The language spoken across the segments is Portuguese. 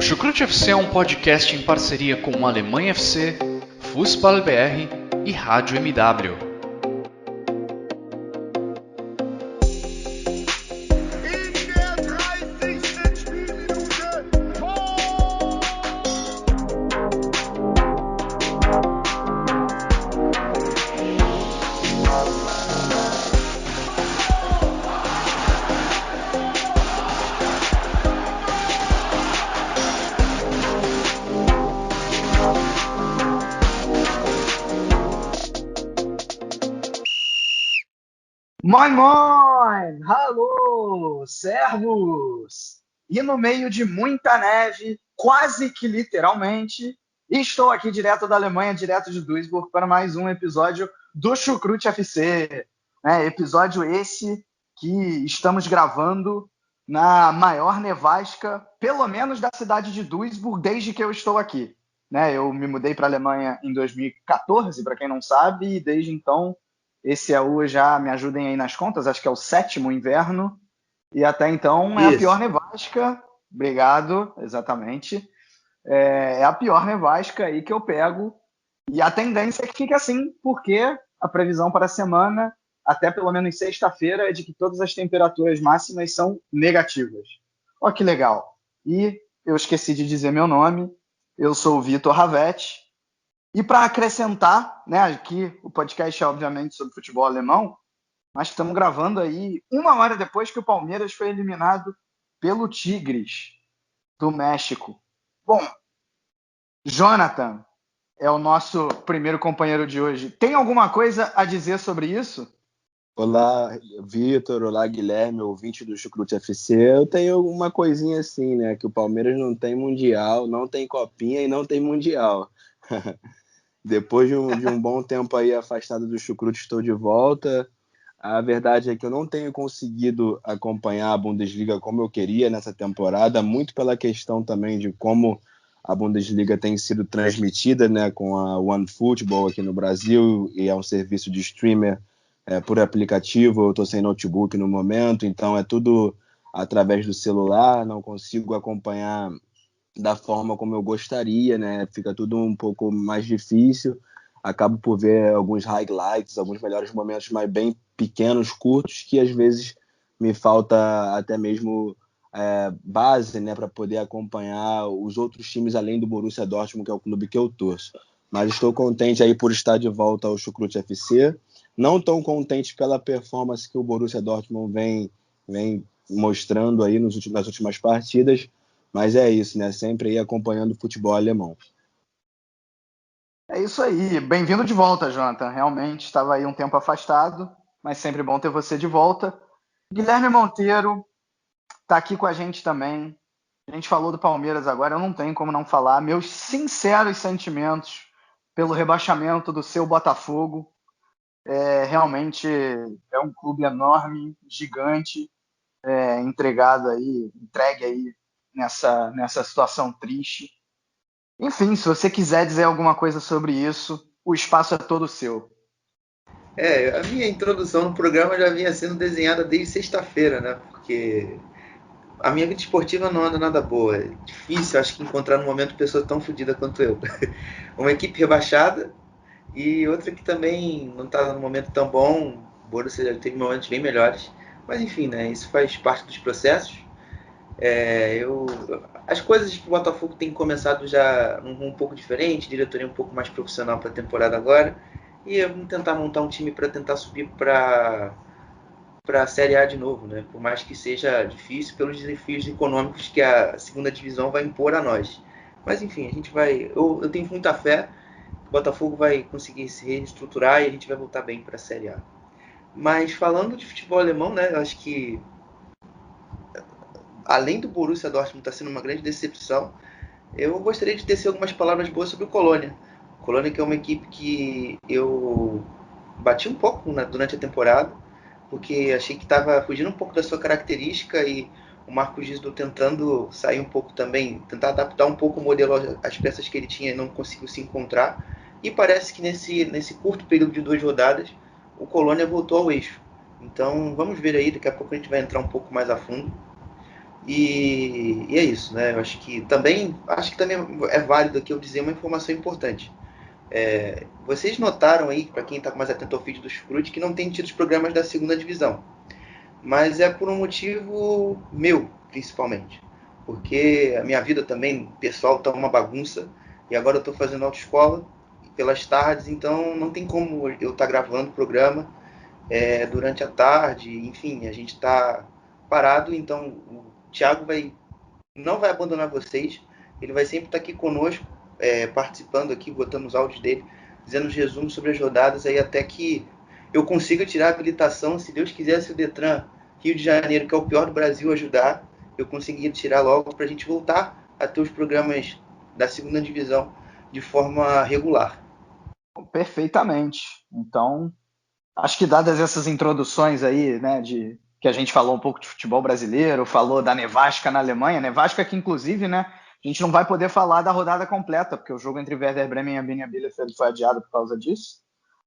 O Chucrute FC é um podcast em parceria com Alemanha FC, Fußball BR e Rádio MW. Moin, moin! Alô! Servus! E no meio de muita neve, quase que literalmente, estou aqui direto da Alemanha, direto de Duisburg, para mais um episódio do Chucrute FC. Episódio esse que estamos gravando na maior nevasca, pelo menos da cidade de Duisburg, desde que eu estou aqui. Eu me mudei para a Alemanha em 2014, para quem não sabe, e desde então esse é o, já me ajudem aí nas contas, acho que é o 7º inverno, e até então é a pior nevasca. Obrigado, exatamente. É a pior nevasca aí que eu pego, e a tendência é que fique assim, porque a previsão para a semana, até pelo menos sexta-feira, é de que todas as temperaturas máximas são negativas. Ó, que legal. E eu esqueci de dizer meu nome, eu sou o Vitor Ravetti. E para acrescentar, aqui o podcast é obviamente sobre futebol alemão, mas estamos gravando aí uma hora depois que o Palmeiras foi eliminado pelo Tigres do México. Bom, Jonathan é o nosso primeiro companheiro de hoje. Tem alguma coisa a dizer sobre isso? Olá, Vitor. Olá, Guilherme, ouvinte do Chucrute FC. Eu tenho uma coisinha assim, que o Palmeiras não tem Mundial, não tem Copinha e não tem Mundial. Depois de um bom tempo aí afastado do Chucrute, estou de volta. A verdade é que eu não tenho conseguido acompanhar a Bundesliga como eu queria nessa temporada, muito pela questão também de como a Bundesliga tem sido transmitida, com a OneFootball aqui no Brasil, e é um serviço de streamer por aplicativo. Eu estou sem notebook no momento, então é tudo através do celular, não consigo acompanhar da forma como eu gostaria, Fica tudo um pouco mais difícil. Acabo por ver alguns highlights, alguns melhores momentos, mas bem pequenos, curtos, que às vezes me falta até mesmo base, para poder acompanhar os outros times além do Borussia Dortmund, que é o clube que eu torço. Mas estou contente aí por estar de volta ao Chucrute FC. Não tão contente pela performance que o Borussia Dortmund vem mostrando aí nas últimas partidas, mas é isso, sempre aí acompanhando o futebol alemão. É isso aí. Bem-vindo de volta, Jonathan. Realmente estava aí um tempo afastado, mas sempre bom ter você de volta. Guilherme Monteiro está aqui com a gente também. A gente falou do Palmeiras agora, eu não tenho como não falar. Meus sinceros sentimentos pelo rebaixamento do seu Botafogo. Realmente é um clube enorme, gigante, entregue aí nessa situação triste. Enfim, se você quiser dizer alguma coisa sobre isso, o espaço é todo seu. A minha introdução no programa já vinha sendo desenhada desde sexta-feira, Porque a minha vida esportiva não anda nada boa. É difícil, acho que, encontrar no momento pessoa tão fodida quanto eu. Uma equipe rebaixada e outra que também não está no momento tão bom. O Borussia já teve momentos bem melhores. Mas enfim, isso faz parte dos processos. As coisas que o Botafogo tem começado já um pouco diferente, diretoria um pouco mais profissional para a temporada agora. E vamos tentar montar um time para tentar subir para a Série A de novo, Por mais que seja difícil pelos desafios econômicos que a segunda divisão vai impor a nós. Mas enfim, a gente vai. Eu tenho muita fé que o Botafogo vai conseguir se reestruturar e a gente vai voltar bem para a Série A. Mas falando de futebol alemão, eu acho que além do Borussia Dortmund estar sendo uma grande decepção, eu gostaria de tecer algumas palavras boas sobre o Colônia. O Colônia, que é uma equipe que eu bati um pouco durante a temporada, porque achei que estava fugindo um pouco da sua característica, e o Marcos Gisdol tentando sair um pouco também, tentar adaptar um pouco o modelo às peças que ele tinha e não conseguiu se encontrar. E parece que nesse curto período de 2 rodadas, o Colônia voltou ao eixo. Então vamos ver aí, daqui a pouco a gente vai entrar um pouco mais a fundo. E é isso, né? Eu acho que também é válido aqui eu dizer uma informação importante. Vocês notaram aí, para quem está mais atento ao feed do Chucrute, que não tem tido os programas da segunda divisão. Mas é por um motivo meu, principalmente. Porque a minha vida também, pessoal, está uma bagunça. E agora eu estou fazendo autoescola pelas tardes, então não tem como eu estar gravando o programa durante a tarde. Enfim, a gente está parado, então o Thiago não vai abandonar vocês. Ele vai sempre estar aqui conosco, participando aqui, botando os áudios dele, dizendo os resumos sobre as rodadas, aí até que eu consiga tirar a habilitação. Se Deus quiser, se o Detran Rio de Janeiro, que é o pior do Brasil, ajudar, eu conseguir tirar logo para a gente voltar a ter os programas da segunda divisão de forma regular. Perfeitamente. Então, acho que dadas essas introduções aí, né, que a gente falou um pouco de futebol brasileiro, falou da nevasca na Alemanha, nevasca que inclusive, né, a gente não vai poder falar da rodada completa, porque o jogo entre Werder Bremen e Arminia Bielefeld foi adiado por causa disso,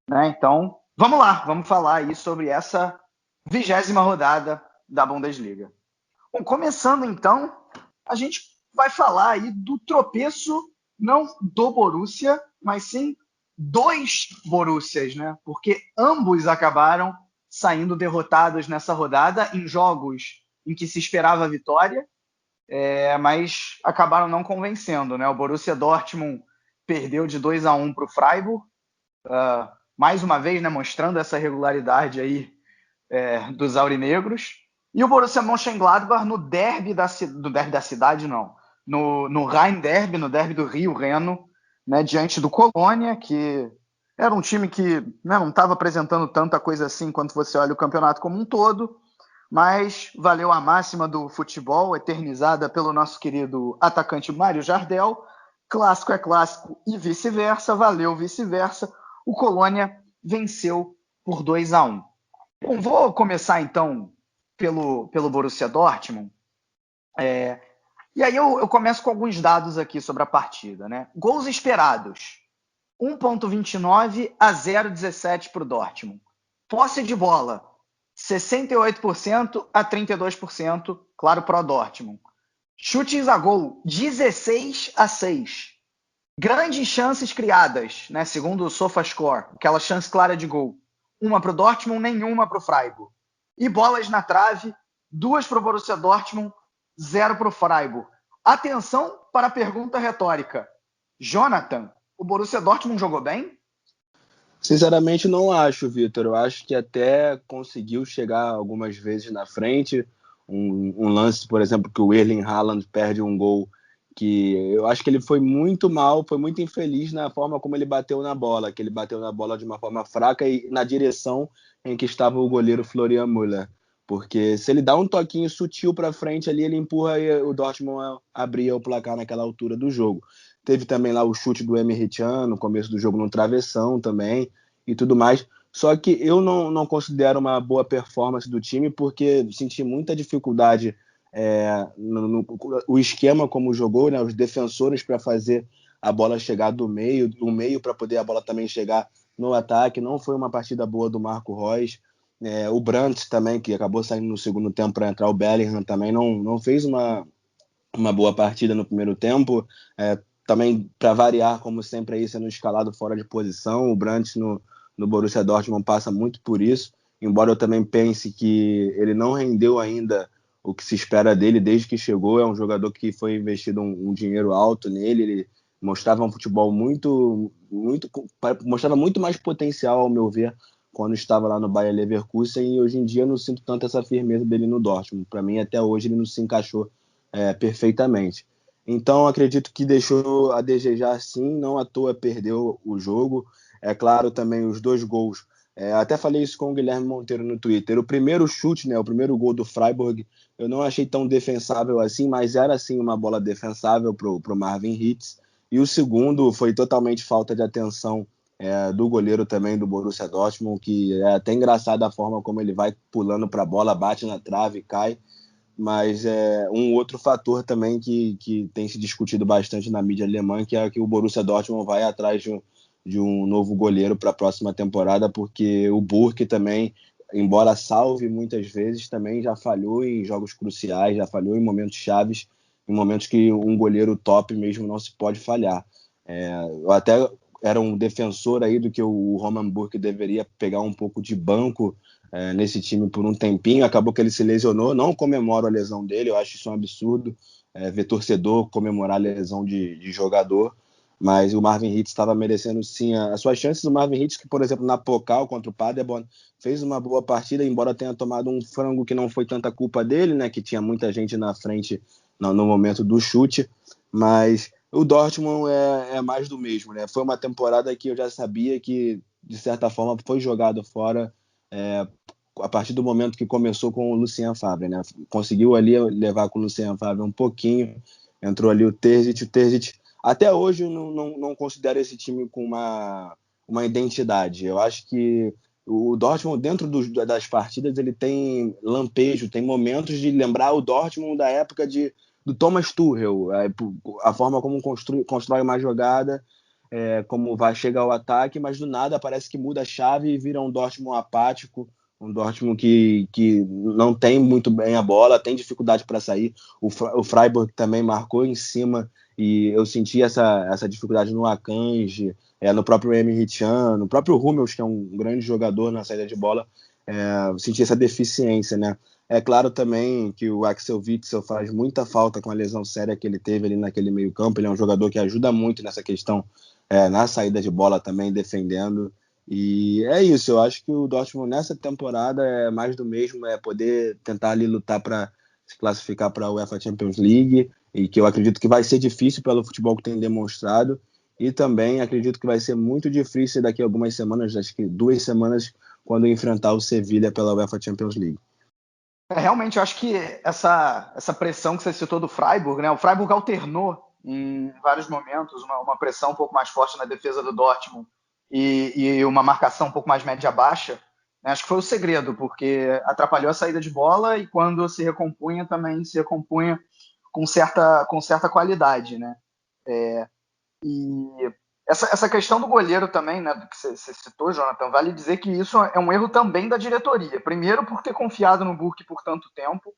né? Então, vamos lá, vamos falar aí sobre essa 20ª rodada da Bundesliga. Bom, começando então, a gente vai falar aí do tropeço, não do Borussia, mas sim dois Borussias, né? Porque ambos acabaram saindo derrotados nessa rodada em jogos em que se esperava a vitória, mas acabaram não convencendo, né? O Borussia Dortmund perdeu de 2-1 para o Freiburg, mais uma vez, né, mostrando essa regularidade aí dos aurinegros. E o Borussia Mönchengladbach no derby da cidade, não. No Rhein-Derby, no derby do Rio Reno, né, diante do Colônia, que era um time que, né, não estava apresentando tanta coisa assim quando você olha o campeonato como um todo, mas valeu a máxima do futebol, eternizada pelo nosso querido atacante Mário Jardel. Clássico é clássico e vice-versa, valeu vice-versa. O Colônia venceu por 2-1. Bom, vou começar então pelo Borussia Dortmund. E aí eu começo com alguns dados aqui sobre a partida, né? Gols esperados: 1,29 a 0,17 para o Dortmund. Posse de bola: 68% a 32%, claro, para o Dortmund. Chutes a gol: 16-6. Grandes chances criadas, né? Segundo o SofaScore, aquela chance clara de gol: uma para o Dortmund, nenhuma para o Freiburg. E bolas na trave: 2 para o Borussia Dortmund, 0 para o Freiburg. Atenção para a pergunta retórica. Jonathan, o Borussia Dortmund jogou bem? Sinceramente, não acho, Vitor. Eu acho que até conseguiu chegar algumas vezes na frente. Um lance, por exemplo, que o Erling Haaland perde um gol que eu acho que ele foi muito mal, foi muito infeliz na forma como ele bateu na bola, que ele bateu na bola de uma forma fraca e na direção em que estava o goleiro Florian Müller. Porque se ele dá um toquinho sutil para frente ali, ele empurra e o Dortmund abria o placar naquela altura do jogo. Teve também lá o chute do Emre Can no começo do jogo no travessão também e tudo mais. Só que eu não considero uma boa performance do time porque senti muita dificuldade o esquema como jogou, né, os defensores para fazer a bola chegar do meio para poder a bola também chegar no ataque. Não foi uma partida boa do Marco Reus. O Brandt também, que acabou saindo no segundo tempo para entrar, o Bellingham também não fez uma boa partida no primeiro tempo. Também, para variar, como sempre, aí sendo escalado fora de posição. O Brandt no Borussia Dortmund passa muito por isso, embora eu também pense que ele não rendeu ainda o que se espera dele desde que chegou. É um jogador que foi investido um dinheiro alto nele. Ele mostrava um futebol mostrava muito mais potencial, ao meu ver, quando estava lá no Bayer Leverkusen, e hoje em dia eu não sinto tanto essa firmeza dele no Dortmund. Para mim, até hoje, ele não se encaixou perfeitamente. Então, acredito que deixou a desejar sim, não à toa perdeu o jogo. É claro, também os 2 gols. Até falei isso com o Guilherme Monteiro no Twitter. O primeiro chute, né, o primeiro gol do Freiburg, eu não achei tão defensável assim, mas era sim uma bola defensável para o Marvin Hitz. E o segundo foi totalmente falta de atenção do goleiro também do Borussia Dortmund, que é até engraçado a forma como ele vai pulando para a bola, bate na trave, cai. Mas um outro fator também que tem se discutido bastante na mídia alemã, que é que o Borussia Dortmund vai atrás de um novo goleiro para a próxima temporada, porque o Burke também embora salve muitas vezes, também já falhou em jogos cruciais, já falhou em momentos chaves, em momentos que um goleiro top mesmo não se pode falhar. Eu até era um defensor aí do que o Roman Burke deveria pegar um pouco de banco nesse time por um tempinho. Acabou que ele se lesionou, não comemoro a lesão dele, eu acho isso um absurdo, ver torcedor comemorar a lesão de jogador, mas o Marvin Hitz estava merecendo sim as suas chances. O Marvin Hitz, que por exemplo na Pokal contra o Paderborn fez uma boa partida, embora tenha tomado um frango que não foi tanta culpa dele, né, que tinha muita gente na frente no momento do chute, mas o Dortmund é mais do mesmo, né? Foi uma temporada que eu já sabia que de certa forma foi jogado fora a partir do momento que começou com o Lucien Favre, né? Conseguiu ali levar com o Lucien Favre um pouquinho, entrou ali o Terzic. Até hoje eu não considero esse time com uma identidade. Eu acho que o Dortmund, dentro das partidas, ele tem lampejo, tem momentos de lembrar o Dortmund da época do Thomas Tuchel, a forma como constrói uma jogada, como chega ao ataque, mas do nada parece que muda a chave e vira um Dortmund apático, um Dortmund que não tem muito bem a bola, tem dificuldade para sair. O Freiburg também marcou em cima, e eu senti essa dificuldade no Akanji, no próprio Emre Can, no próprio Hummels, que é um grande jogador na saída de bola. Senti essa deficiência, né? É claro também que o Axel Witsel faz muita falta com a lesão séria que ele teve ali naquele meio campo. Ele é um jogador que ajuda muito nessa questão, na saída de bola também, defendendo. E é isso, eu acho que o Dortmund nessa temporada é mais do mesmo, é poder tentar ali lutar para se classificar para a UEFA Champions League, e que eu acredito que vai ser difícil pelo futebol que tem demonstrado, e também acredito que vai ser muito difícil daqui a algumas semanas, acho que 2 semanas, quando enfrentar o Sevilla pela UEFA Champions League. Realmente, eu acho que essa pressão que você citou do Freiburg, né? O Freiburg alternou em vários momentos uma pressão um pouco mais forte na defesa do Dortmund e uma marcação um pouco mais média-baixa. Né? Acho que foi o segredo, porque atrapalhou a saída de bola e quando se recompunha, também se recompunha com certa qualidade, né? E essa questão do goleiro também, né, do que você citou, Jonathan, vale dizer que isso é um erro também da diretoria. Primeiro, por ter confiado no Burke por tanto tempo.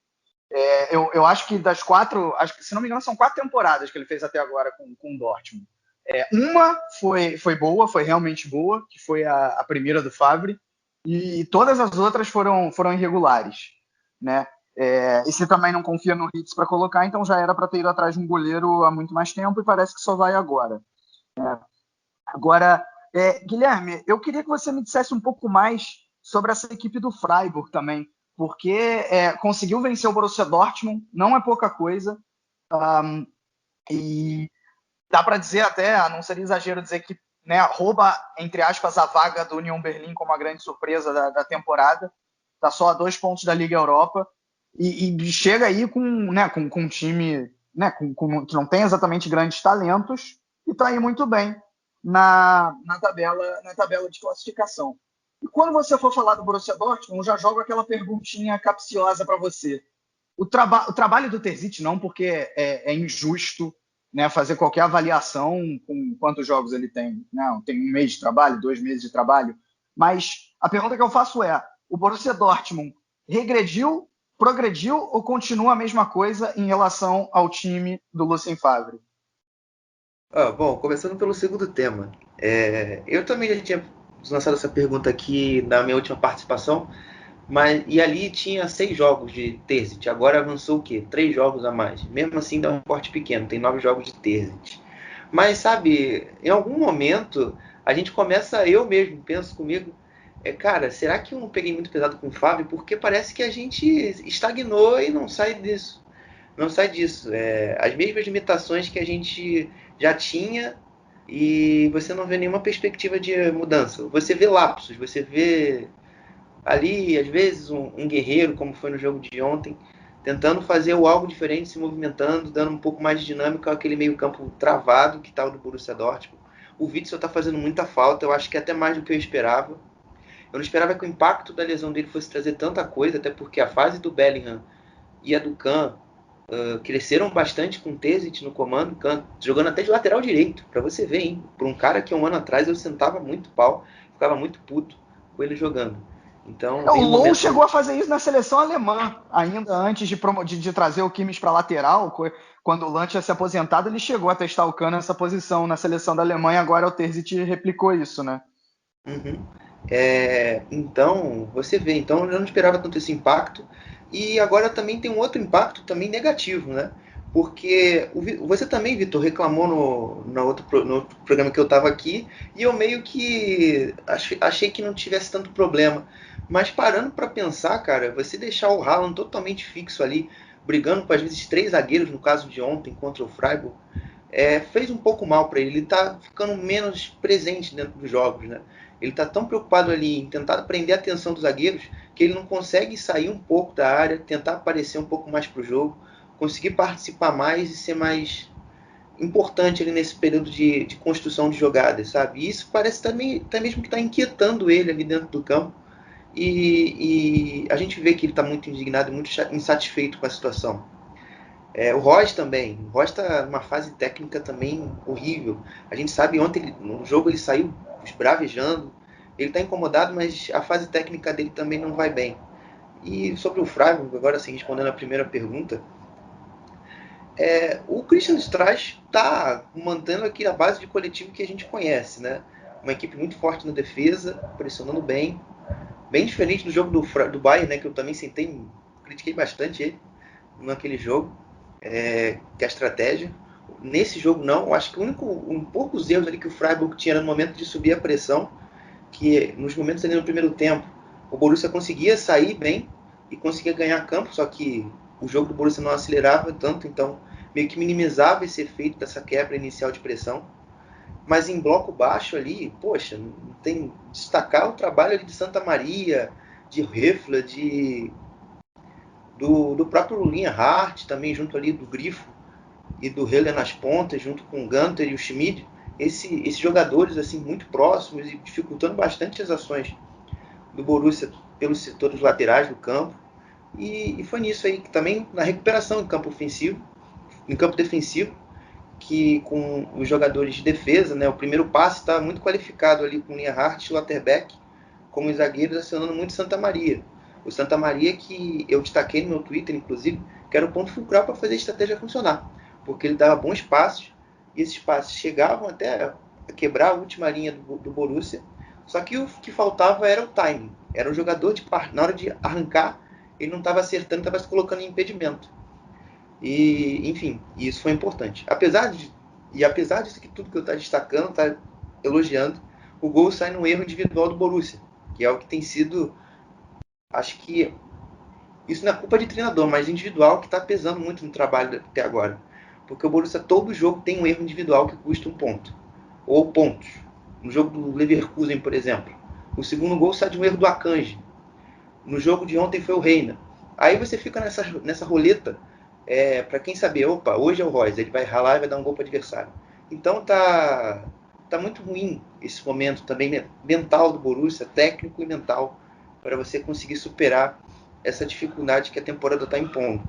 Eu acho que das 4, se não me engano, são 4 temporadas que ele fez até agora com o Dortmund. Uma foi boa, foi realmente boa, que foi a primeira do Favre, e todas as outras foram irregulares, né? E se também não confia no Hitz para colocar, então já era para ter ido atrás de um goleiro há muito mais tempo e parece que só vai agora. Agora, Guilherme, eu queria que você me dissesse um pouco mais sobre essa equipe do Freiburg também, porque conseguiu vencer o Borussia Dortmund, não é pouca coisa, e dá para dizer até, não seria exagero dizer que, né, rouba, entre aspas, a vaga do Union Berlin como a grande surpresa da temporada, está só a 2 pontos da Liga Europa, e chega aí com um time, né, que não tem exatamente grandes talentos, e está aí muito bem na tabela de classificação. E quando você for falar do Borussia Dortmund, eu já jogo aquela perguntinha capciosa para você. O trabalho do Terzic não, porque é injusto, né, fazer qualquer avaliação com quantos jogos ele tem. Não, tem 1 mês de trabalho, 2 meses de trabalho. Mas a pergunta que eu faço é, o Borussia Dortmund regrediu, progrediu ou continua a mesma coisa em relação ao time do Lucien Favre? Bom, começando pelo segundo tema. Eu também já tinha lançado essa pergunta aqui na minha última participação, e ali tinha 6 jogos de Terzic. Agora avançou o quê? 3 jogos a mais. Mesmo assim dá um corte pequeno, tem 9 jogos de Terzic. Mas, sabe, em algum momento a gente começa, eu mesmo penso comigo, cara, será que eu não peguei muito pesado com o Fábio? Porque parece que a gente estagnou e não sai disso. Não sai disso. As mesmas limitações que a gente já tinha e você não vê nenhuma perspectiva de mudança. Você vê lapsos, você vê ali, às vezes, um guerreiro, como foi no jogo de ontem, tentando fazer algo diferente, se movimentando, dando um pouco mais de dinâmica àquele meio campo travado que está o do Borussia Dortmund. O Witsel está fazendo muita falta, eu acho que até mais do que eu esperava. Eu não esperava que o impacto da lesão dele fosse trazer tanta coisa, até porque a fase do Bellingham e a do Kahn cresceram bastante com o Terzic no comando, jogando até de lateral direito, para você ver, hein? Por um cara que 1 ano atrás eu sentava muito pau, ficava muito puto com ele jogando. Então, O tem um Low momento... chegou a fazer isso na seleção alemã, ainda antes de trazer o Kimmich para lateral. Quando o Lange tinha se aposentado, ele chegou a testar o Kahn nessa posição na seleção da Alemanha. Agora o Terzic replicou isso, né? Uhum. Então, você vê, então eu não esperava tanto esse impacto. E agora também tem um outro impacto também negativo, né? Porque você também, Vitor, reclamou no outro programa que eu estava aqui, e eu meio que achei que não tivesse tanto problema. Mas parando para pensar, cara, você deixar o Haaland totalmente fixo ali, brigando com às vezes 3 zagueiros, no caso de ontem contra o Freiburg, fez um pouco mal para ele. Ele está ficando menos presente dentro dos jogos, né? Ele está tão preocupado ali em tentar prender a atenção dos zagueiros que ele não consegue sair um pouco da área, tentar aparecer um pouco mais para o jogo, conseguir participar mais e ser mais importante ali nesse período de construção de jogadas, sabe? E isso parece também, até mesmo que está inquietando ele ali dentro do campo. E a gente vê que ele está muito indignado, muito insatisfeito com a situação. O Royce também. O Royce está numa fase técnica também horrível. A gente sabe, ontem no jogo ele saiu esbravejando. Ele está incomodado, mas a fase técnica dele também não vai bem. E sobre o Freiburg, agora sim, respondendo a primeira pergunta, o Christian Streich está mantendo aqui a base de coletivo que a gente conhece, né? Uma equipe muito forte na defesa, pressionando bem. Bem diferente do jogo do Bayern, né? Que eu também critiquei bastante ele naquele jogo. Que é a estratégia. Nesse jogo não, eu acho que poucos erros ali que o Freiburg tinha no momento de subir a pressão, que nos momentos ali no primeiro tempo, o Borussia conseguia sair bem e conseguia ganhar campo, só que o jogo do Borussia não acelerava tanto, então meio que minimizava esse efeito dessa quebra inicial de pressão. Mas em bloco baixo ali, poxa, tem destacar o trabalho ali de Santa Maria, de Höfler, do próprio Linha Hart, também junto ali do Grifo e do Heller nas pontas, junto com o Gunter e o Schmid, esses jogadores assim muito próximos e dificultando bastante as ações do Borussia pelos setores laterais do campo. E foi nisso aí que também na recuperação em campo defensivo, que com os jogadores de defesa, né, o primeiro passe está muito qualificado ali com o Linha Hart e o Schlotterbeck, como os zagueiros acionando muito Santa Maria. O Santa Maria que eu destaquei no meu Twitter, inclusive, que era o ponto fulcral para fazer a estratégia funcionar, porque ele dava bons passos, e esses passos chegavam até a quebrar a última linha do Borussia, só que o que faltava era o timing. Era o jogador, na hora de arrancar, ele não estava acertando, estava se colocando em impedimento. E, enfim, isso foi importante. Apesar disso que tudo que eu estou destacando, está elogiando, o gol sai num erro individual do Borussia, que é o que tem sido, acho que isso não é culpa de treinador, mas individual, que está pesando muito no trabalho até agora. Porque o Borussia, todo jogo, tem um erro individual que custa um ponto. Ou pontos. No jogo do Leverkusen, por exemplo. O segundo gol sai de um erro do Akanji. No jogo de ontem foi o Reina. Aí você fica nessa roleta, para quem saber, opa, hoje é o Royce, ele vai ralar e vai dar um gol para o adversário. Então tá muito ruim esse momento também mental do Borussia, técnico e mental, para você conseguir superar essa dificuldade que a temporada está impondo.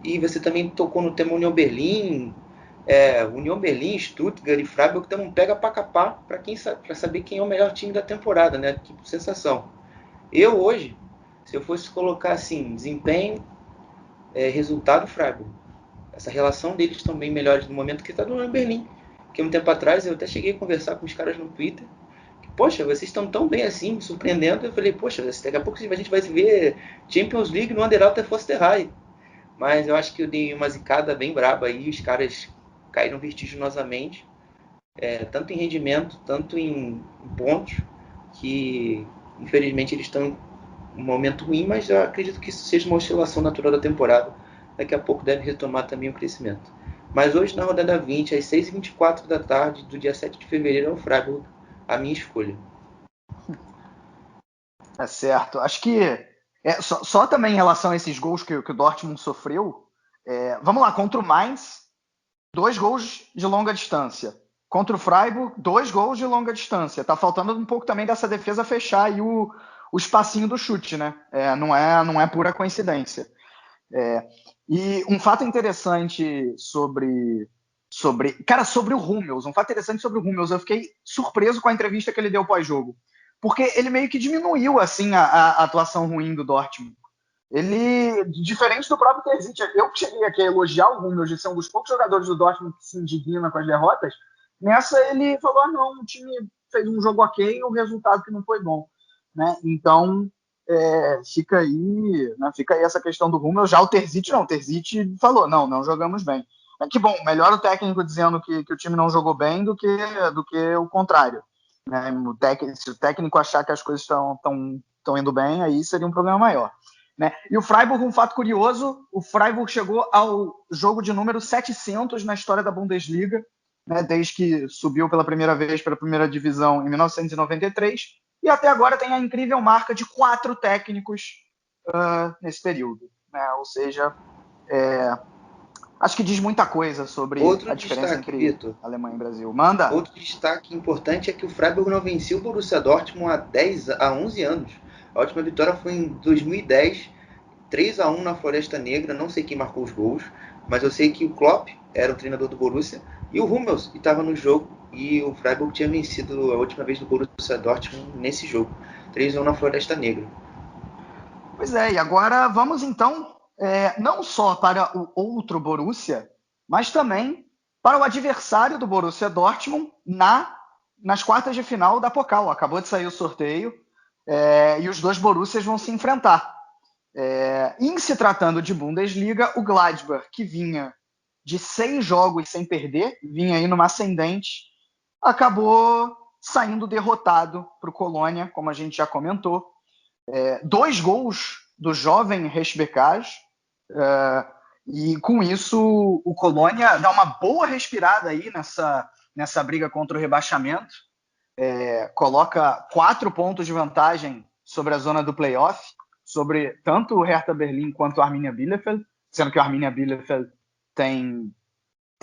E você também tocou no tema União Berlim, União Berlim, Stuttgart e Freiburg que um pega para capar para saber quem é o melhor time da temporada, né? Que sensação. Eu hoje, se eu fosse colocar assim, desempenho, resultado, Freiburg. Essa relação deles estão bem melhores no momento que está do União Berlim. Que um tempo atrás eu até cheguei a conversar com os caras no Twitter. Poxa, vocês estão tão bem assim, me surpreendendo. Eu falei, poxa, daqui a pouco a gente vai ver Champions League no Underalter Fosterhai. Mas eu acho que eu dei uma zicada bem braba aí, os caras caíram vertiginosamente, tanto em rendimento, tanto em pontos, que infelizmente eles estão em um momento ruim, mas eu acredito que isso seja uma oscilação natural da temporada. Daqui a pouco deve retomar também o crescimento. Mas hoje, na rodada 20, às 6h24 da tarde, do dia 7 de fevereiro, é o Freiburg, a minha escolha. É certo. Acho que só também em relação a esses gols que o Dortmund sofreu, vamos lá, contra o Mainz, 2 gols de longa distância. Contra o Freiburg, 2 gols de longa distância. Tá faltando um pouco também dessa defesa fechar aí o espacinho do chute, né? Não é pura coincidência. E um fato interessante sobre o Hummels, eu fiquei surpreso com a entrevista que ele deu pós-jogo. porque ele meio que diminuiu assim a atuação ruim do Dortmund. Ele, diferente do próprio Terzic, eu cheguei aqui a elogiar o Hummels de ser um dos poucos jogadores do Dortmund que se indigna com as derrotas. Nessa ele falou, não, o time fez um jogo ok e o resultado que não foi bom, né? Então fica aí essa questão do Hummels. Já o Terzic não, o Terzic falou, não jogamos bem. Que bom, melhor o técnico dizendo que o time não jogou bem do que o contrário, né? Se o técnico achar que as coisas estão indo bem, aí seria um problema maior, né? E o Freiburg, um fato curioso, o Freiburg chegou ao jogo de número 700 na história da Bundesliga, né, desde que subiu pela primeira vez para a primeira divisão em 1993, e até agora tem a incrível marca de 4 técnicos nesse período, né? Ou seja, acho que diz muita coisa sobre a diferença entre Vitor, Alemanha e Brasil. Manda! Outro destaque importante é que o Freiburg não vencia o Borussia Dortmund há 11 anos. A última vitória foi em 2010, 3-1 na Floresta Negra. Não sei quem marcou os gols, mas eu sei que o Klopp era o treinador do Borussia e o Hummels estava no jogo, e o Freiburg tinha vencido a última vez do Borussia Dortmund nesse jogo, 3-1 na Floresta Negra. Pois é, e agora vamos então não só para o outro Borussia, mas também para o adversário do Borussia Dortmund nas quartas de final da Pokal. Acabou de sair o sorteio e os dois Borussias vão se enfrentar. Em se tratando de Bundesliga, o Gladbach, que vinha de 6 jogos sem perder, vinha aí numa ascendente, acabou saindo derrotado para o Colônia, como a gente já comentou. 2 gols do jovem Reschbekaj, e com isso o Colônia dá uma boa respirada aí nessa briga contra o rebaixamento, coloca 4 pontos de vantagem sobre a zona do playoff, sobre tanto o Hertha Berlim quanto o Arminia Bielefeld, sendo que o Arminia Bielefeld tem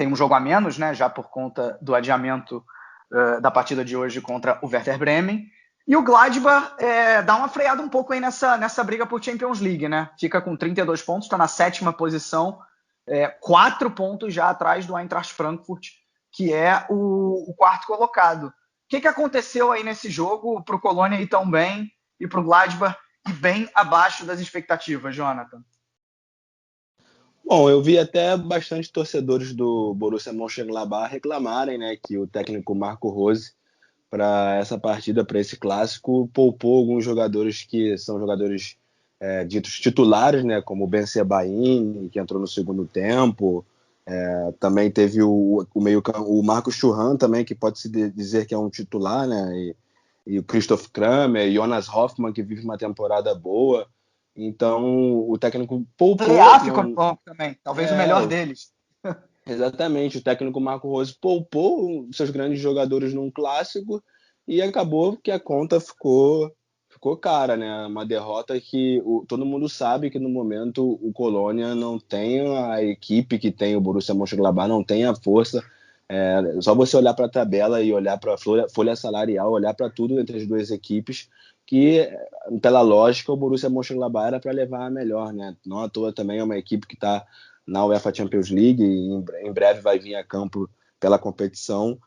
um jogo a menos, né, já por conta do adiamento da partida de hoje contra o Werder Bremen. E o Gladbach dá uma freada um pouco aí nessa briga por Champions League, né? Fica com 32 pontos, está na 7ª posição, 4 pontos já atrás do Eintracht Frankfurt, que é o 4º colocado. O que aconteceu aí nesse jogo para o Colônia ir tão bem e para o Gladbach ir bem abaixo das expectativas, Jonathan? Bom, eu vi até bastante torcedores do Borussia Mönchengladbach reclamarem, né, que o técnico Marco Rose, para essa partida, para esse clássico, poupou alguns jogadores que são jogadores ditos titulares, né, como o Ben Sebaini, que entrou no segundo tempo. Também teve o Marcos Thuram também, que pode-se dizer que é um titular, né, e o Christoph Kramer, Jonas Hoffmann, que vive uma temporada boa. Então, o técnico poupou... Leá ficou bom também, talvez o melhor deles. Exatamente, o técnico Marco Rose poupou seus grandes jogadores num clássico e acabou que a conta ficou cara, né? Uma derrota que todo mundo sabe que no momento o Colônia não tem a equipe que tem o Borussia Mönchengladbach, não tem a força. Só você olhar para a tabela e olhar para a folha salarial, olhar para tudo entre as duas equipes, que pela lógica o Borussia Mönchengladbach era para levar a melhor, né? Não à toa também é uma equipe que está na UEFA Champions League e em breve vai vir a campo pela competição.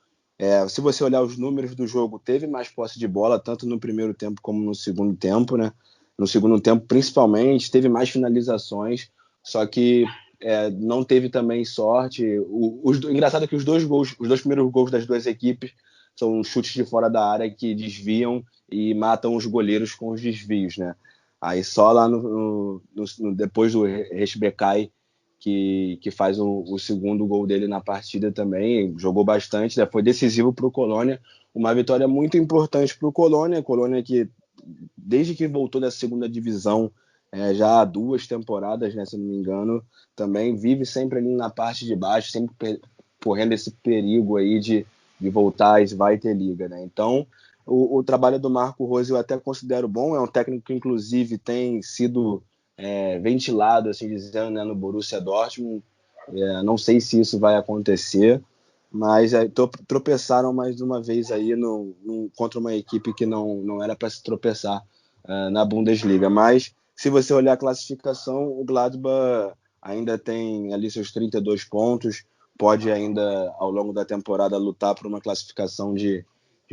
Se você olhar os números do jogo, teve mais posse de bola, tanto no primeiro tempo como no segundo tempo, né? No segundo tempo, principalmente, teve mais finalizações, só que não teve também sorte. Engraçado é que os dois primeiros gols das duas equipes são chutes de fora da área que desviam e matam os goleiros com os desvios, né? Aí só lá depois do Reschbekaj, que faz o segundo gol dele na partida também, jogou bastante, né? Foi decisivo para o Colônia, uma vitória muito importante para o Colônia que desde que voltou da segunda divisão, já há 2 temporadas, né, se não me engano, também vive sempre ali na parte de baixo, sempre correndo esse perigo aí de voltar à Zweite Liga, né? Então, o trabalho do Marco Rose eu até considero bom, é um técnico que inclusive tem sido ventilado, assim dizendo, né, no Borussia Dortmund. Não sei se isso vai acontecer, mas tropeçaram mais uma vez aí contra uma equipe que não era para se tropeçar na Bundesliga. Mas se você olhar a classificação, o Gladbach ainda tem ali seus 32 pontos, pode ainda ao longo da temporada lutar por uma classificação de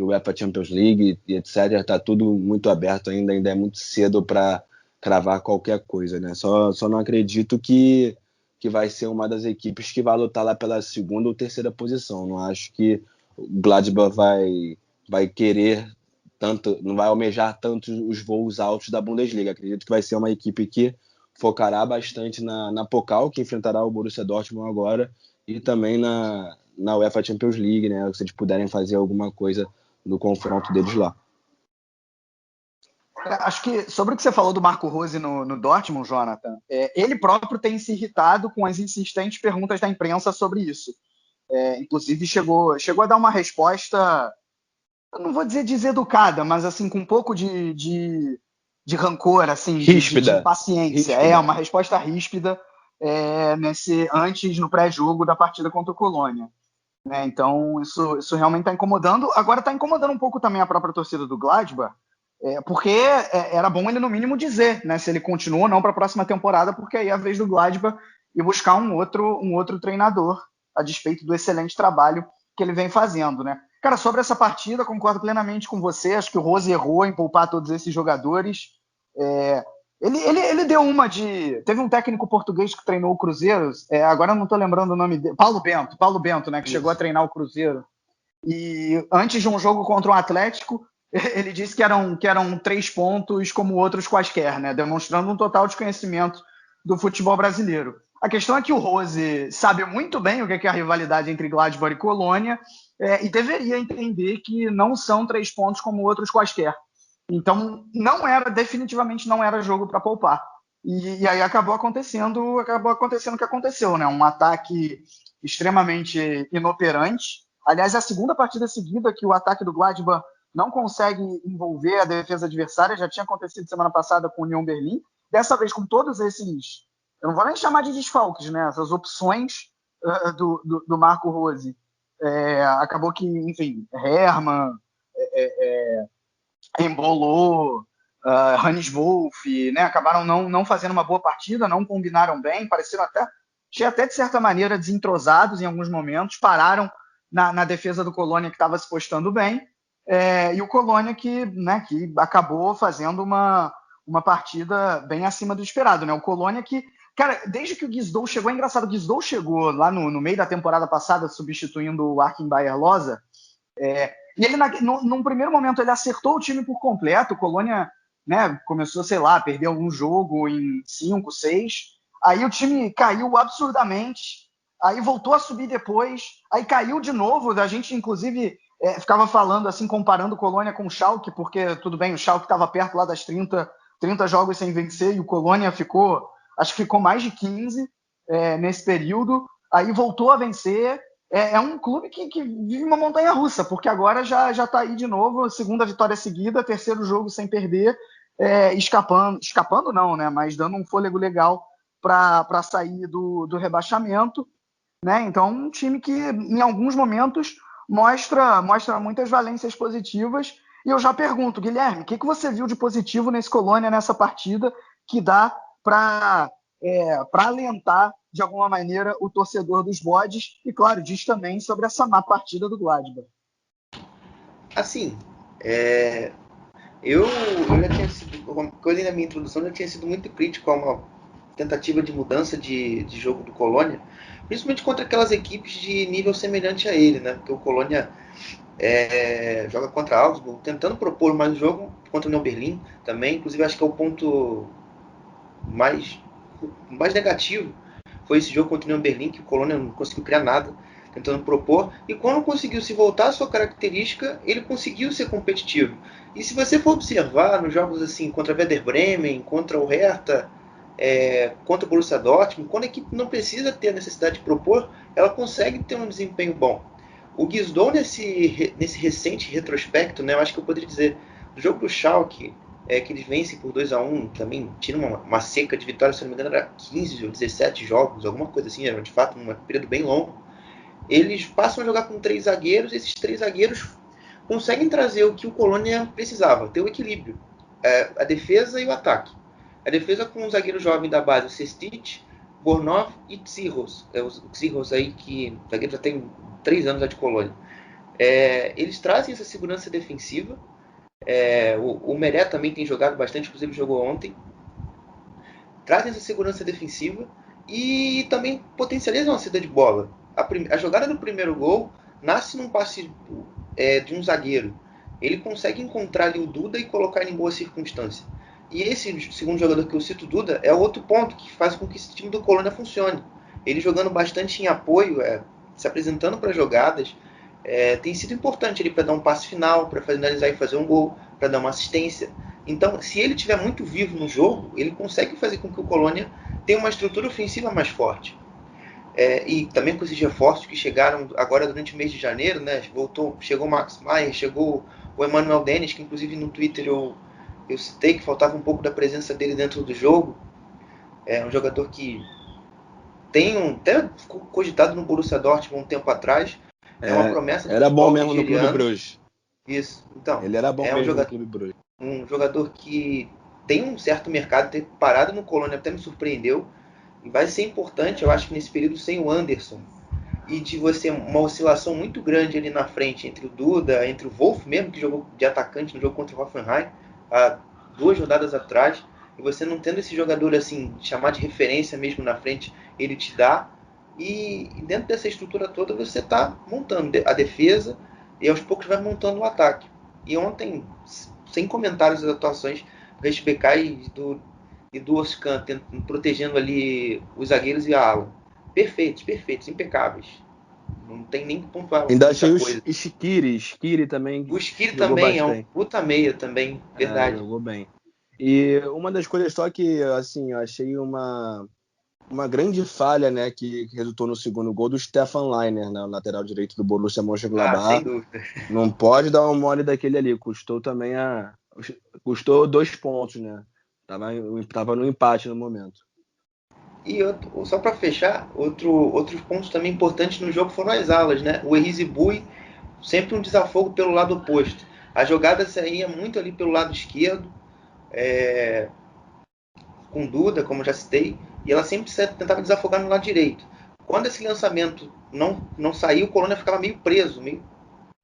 UEFA Champions League e etc. Está tudo muito aberto ainda é muito cedo para cravar qualquer coisa, né? Só não acredito que vai ser uma das equipes que vai lutar lá pela segunda ou terceira posição. Não acho que o Gladbach vai querer tanto, não vai almejar tanto os voos altos da Bundesliga. Acredito que vai ser uma equipe que focará bastante na Pokal, que enfrentará o Borussia Dortmund agora, e também na UEFA Champions League, né? Se eles puderem fazer alguma coisa no confronto deles lá. Acho que sobre o que você falou do Marco Rose no Dortmund, Jonathan, ele próprio tem se irritado com as insistentes perguntas da imprensa sobre isso. Inclusive chegou a dar uma resposta, eu não vou dizer deseducada, mas assim com um pouco de rancor, assim, ríspida. De paciência. Ríspida. Uma resposta ríspida antes no pré-jogo da partida contra o Colônia. Né? Então isso realmente está incomodando. Agora está incomodando um pouco também a própria torcida do Gladbach, porque era bom ele no mínimo dizer, né, se ele continua ou não para a próxima temporada, porque aí é a vez do Gladbach ir buscar um outro treinador, a despeito do excelente trabalho que ele vem fazendo, né? Cara, sobre essa partida, concordo plenamente com você, acho que o Rose errou em poupar todos esses jogadores. Ele deu uma de... Teve um técnico português que treinou o Cruzeiro, agora eu não estou lembrando o nome dele, Paulo Bento, né, que chegou a treinar o Cruzeiro. E antes de um jogo contra o Atlético, ele disse que eram 3 pontos como outros quaisquer, né? Demonstrando um total desconhecimento do futebol brasileiro. A questão é que o Rose sabe muito bem o que é a rivalidade entre Gladbach e Colônia, e deveria entender que não são 3 pontos como outros quaisquer. Então, definitivamente não era jogo para poupar. E aí acabou acontecendo o que aconteceu, né? Um ataque extremamente inoperante. Aliás, é a segunda partida seguida que o ataque do Gladbach não consegue envolver a defesa adversária. Já tinha acontecido semana passada com o Union Berlim. Dessa vez, com todos esses... Eu não vou nem chamar de desfalques, né? Essas opções do Marco Rose. Acabou que, enfim, Hermann, Embolo, Hannes Wolff, né? Acabaram não fazendo uma boa partida, não combinaram bem, pareceram até de certa maneira desentrosados em alguns momentos, pararam na defesa do Colônia, que estava se postando bem, e o Colônia que acabou fazendo uma partida bem acima do esperado, né? O Colônia que, cara, desde que o Guizdou chegou, é engraçado, o Guizdou chegou lá no meio da temporada passada, substituindo o Achim Bayer-Loza, e ele, num primeiro momento, ele acertou o time por completo. O Colônia, né, começou, sei lá, a perder algum jogo em 5, 6. Aí o time caiu absurdamente. Aí voltou a subir depois. Aí caiu de novo. A gente, inclusive, ficava falando, assim, comparando o Colônia com o Schalke, porque, tudo bem, o Schalke estava perto lá das 30 jogos sem vencer, e o Colônia acho que ficou mais de 15 nesse período. Aí voltou a vencer. É um clube que vive uma montanha-russa, porque agora já está aí de novo, segunda vitória seguida, terceiro jogo sem perder, escapando não, né? Mas dando um fôlego legal para sair do rebaixamento, né? Então, um time que em alguns momentos mostra muitas valências positivas. E eu já pergunto, Guilherme, o que você viu de positivo nesse Colônia, nessa partida, que dá para alentar de alguma maneira o torcedor dos bodes, e claro, diz também sobre essa má partida do Gladbach. Assim, eu já tinha sido, uma coisa na minha introdução, eu tinha sido muito crítico a uma tentativa de mudança de jogo do Colônia, principalmente contra aquelas equipes de nível semelhante a ele, né? Porque o Colônia joga contra Augsburg, tentando propor mais o jogo, contra o Union Berlim também. Inclusive, acho que é o ponto mais negativo foi esse jogo contra o Union Berlim, que o Colônia não conseguiu criar nada, tentando propor, e quando conseguiu se voltar à sua característica, ele conseguiu ser competitivo. E se você for observar nos jogos assim, contra o Werder Bremen, contra o Hertha, contra o Borussia Dortmund, quando a equipe não precisa ter a necessidade de propor, ela consegue ter um desempenho bom. O Guizdou, nesse recente retrospecto, né, eu acho que eu poderia dizer, no jogo do Schalke, que eles vencem por 2-1, também tiram uma seca de vitórias, se não me engano era 15 ou 17 jogos, alguma coisa assim, era de fato um período bem longo. Eles passam a jogar com 3 zagueiros, e esses 3 zagueiros conseguem trazer o que o Colônia precisava, ter o equilíbrio, a defesa e o ataque. A defesa com um zagueiro jovem da base, o Sestic, Bornov e Tsirros. O Tsirros aí, que o zagueiro já tem 3 anos lá de Colônia. Eles trazem essa segurança defensiva. O Meré também tem jogado bastante, inclusive jogou ontem. Trazem essa segurança defensiva e também potencializam a saída de bola. A jogada do primeiro gol nasce num passe de um zagueiro. Ele consegue encontrar ali o Duda e colocar ele em boa circunstância. E esse segundo jogador que eu cito, Duda, é outro ponto que faz com que esse time do Colônia funcione. Ele jogando bastante em apoio, se apresentando para jogadas, tem sido importante ele para dar um passe final, para finalizar e fazer um gol, para dar uma assistência. Então, se ele estiver muito vivo no jogo, ele consegue fazer com que o Colônia tenha uma estrutura ofensiva mais forte. E também com esses reforços que chegaram agora durante o mês de janeiro, né? Chegou o Max Maier, chegou o Emmanuel Dennis, que inclusive no Twitter eu citei que faltava um pouco da presença dele dentro do jogo. É um jogador que até cogitado no Borussia Dortmund um tempo atrás. É uma promessa do futebol nigeriano. Era bom mesmo no Clube Bruges. Isso, então. Ele era bom mesmo no Clube Bruges. Um jogador que tem um certo mercado, ter parado no Colônia até me surpreendeu. E vai ser importante, eu acho que nesse período sem o Anderson. E de você uma oscilação muito grande ali na frente entre o Duda, entre o Wolf mesmo, que jogou de atacante no jogo contra o Hoffenheim, há 2 rodadas atrás, e você não tendo esse jogador assim, chamar de referência mesmo na frente, ele te dá. E dentro dessa estrutura toda você está montando a defesa e aos poucos vai montando o ataque. E ontem, sem comentários das atuações do Reis e do Oscan, protegendo ali os zagueiros e a ala. Perfeitos, impecáveis. Não tem nem que pontuar. Ainda achei o Shaqiri também. O Shaqiri também é um puta meia também, verdade. Jogou bem. E uma das coisas só que, assim, eu achei uma grande falha, né, que resultou no segundo gol do Stefan Leiner, na lateral direito do Borussia Mönchengladbach. Sem dúvida. Não pode dar um mole daquele ali. Custou 2 pontos, né? Tava no empate no momento. E só para fechar, outros pontos também importantes no jogo foram as alas, né? O Erizibui, sempre um desafogo pelo lado oposto. A jogada saía muito ali pelo lado esquerdo, com Duda, como já citei, e ela sempre tentava desafogar no lado direito. Quando esse lançamento não saiu, o Colônia ficava meio preso, meio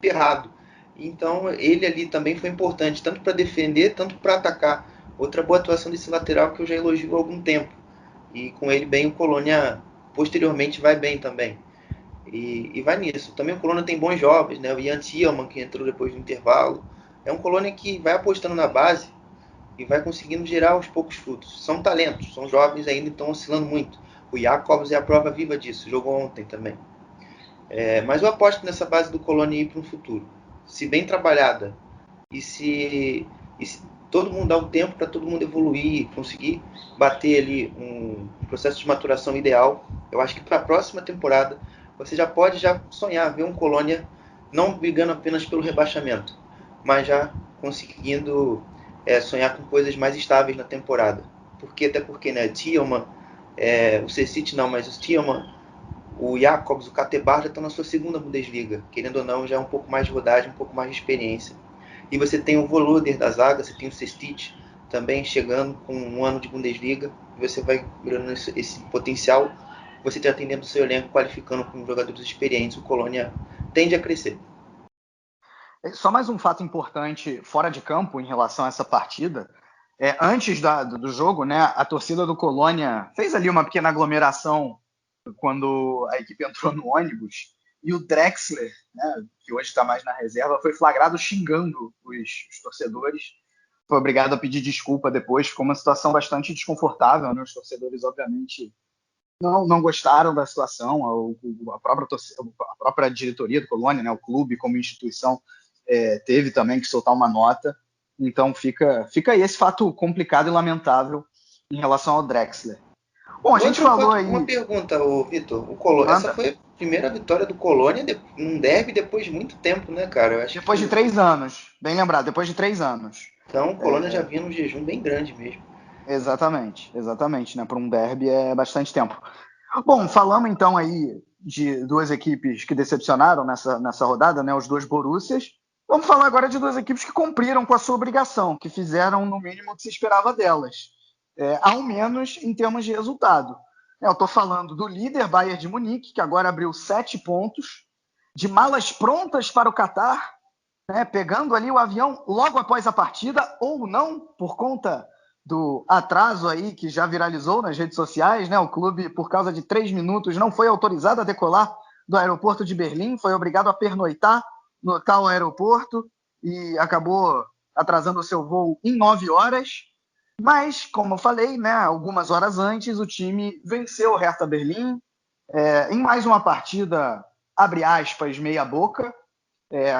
ferrado. Então ele ali também foi importante, tanto para defender, tanto para atacar. Outra boa atuação desse lateral que eu já elogio há algum tempo. E com ele bem, o Colônia posteriormente vai bem também. E vai nisso. Também o Colônia tem bons jovens, né? O Ian Thielmann, que entrou depois do intervalo. É um Colônia que vai apostando na base e vai conseguindo gerar aos poucos frutos. São talentos, são jovens ainda, estão oscilando muito. O Jacobs é a prova viva disso, jogou ontem também. Mas eu aposto nessa base do Colônia ir para um futuro. Se bem trabalhada e se todo mundo dá o tempo para todo mundo evoluir, conseguir bater ali um processo de maturação ideal, eu acho que para a próxima temporada você já pode sonhar, ver um Colônia não brigando apenas pelo rebaixamento, mas já conseguindo sonhar com coisas mais estáveis na temporada. Até porque, né, Thielmann, o Cecit não, mas o Thielmann, o Jacobs, o Catebar já estão na sua segunda Bundesliga, querendo ou não, já é um pouco mais de rodagem, um pouco mais de experiência. E você tem o Voloder da zaga, você tem o Cestic também chegando com um ano de Bundesliga, e você vai virando esse potencial, você está atendendo o seu elenco, qualificando com jogadores experientes, o Colônia tende a crescer. Só mais um fato importante fora de campo em relação a essa partida. Antes do jogo, né, a torcida do Colônia fez ali uma pequena aglomeração quando a equipe entrou no ônibus, e o Drexler, né, que hoje está mais na reserva, foi flagrado xingando os torcedores. Foi obrigado a pedir desculpa depois. Ficou uma situação bastante desconfortável, né? Os torcedores, obviamente, não gostaram da situação. A própria diretoria do Colônia, né, o clube como instituição, teve também que soltar uma nota. Então fica aí esse fato complicado e lamentável em relação ao Drexler. Bom, a gente falou aí... Uma pergunta, Vitor. Essa foi a primeira vitória do Colônia num derby depois de muito tempo, né, cara? Depois de 3 anos. Bem lembrado, depois de 3 anos. Então o Colônia já vinha num jejum bem grande mesmo. Exatamente, né? Para um derby é bastante tempo. Bom, falamos então aí de 2 equipes que decepcionaram nessa rodada, né? Os 2 Borussias. Vamos falar agora de 2 equipes que cumpriram com a sua obrigação, que fizeram no mínimo o que se esperava delas. Ao menos em termos de resultado. Eu estou falando do líder Bayern de Munique, que agora abriu 7 pontos, de malas prontas para o Catar, né, pegando ali o avião logo após a partida, ou não, por conta do atraso aí que já viralizou nas redes sociais, né? O clube, por causa de 3 minutos, não foi autorizado a decolar do aeroporto de Berlim, foi obrigado a pernoitar no tal aeroporto e acabou atrasando o seu voo em 9 horas. Mas, como eu falei, né, algumas horas antes, o time venceu o Hertha Berlim em mais uma partida, abre aspas, meia boca,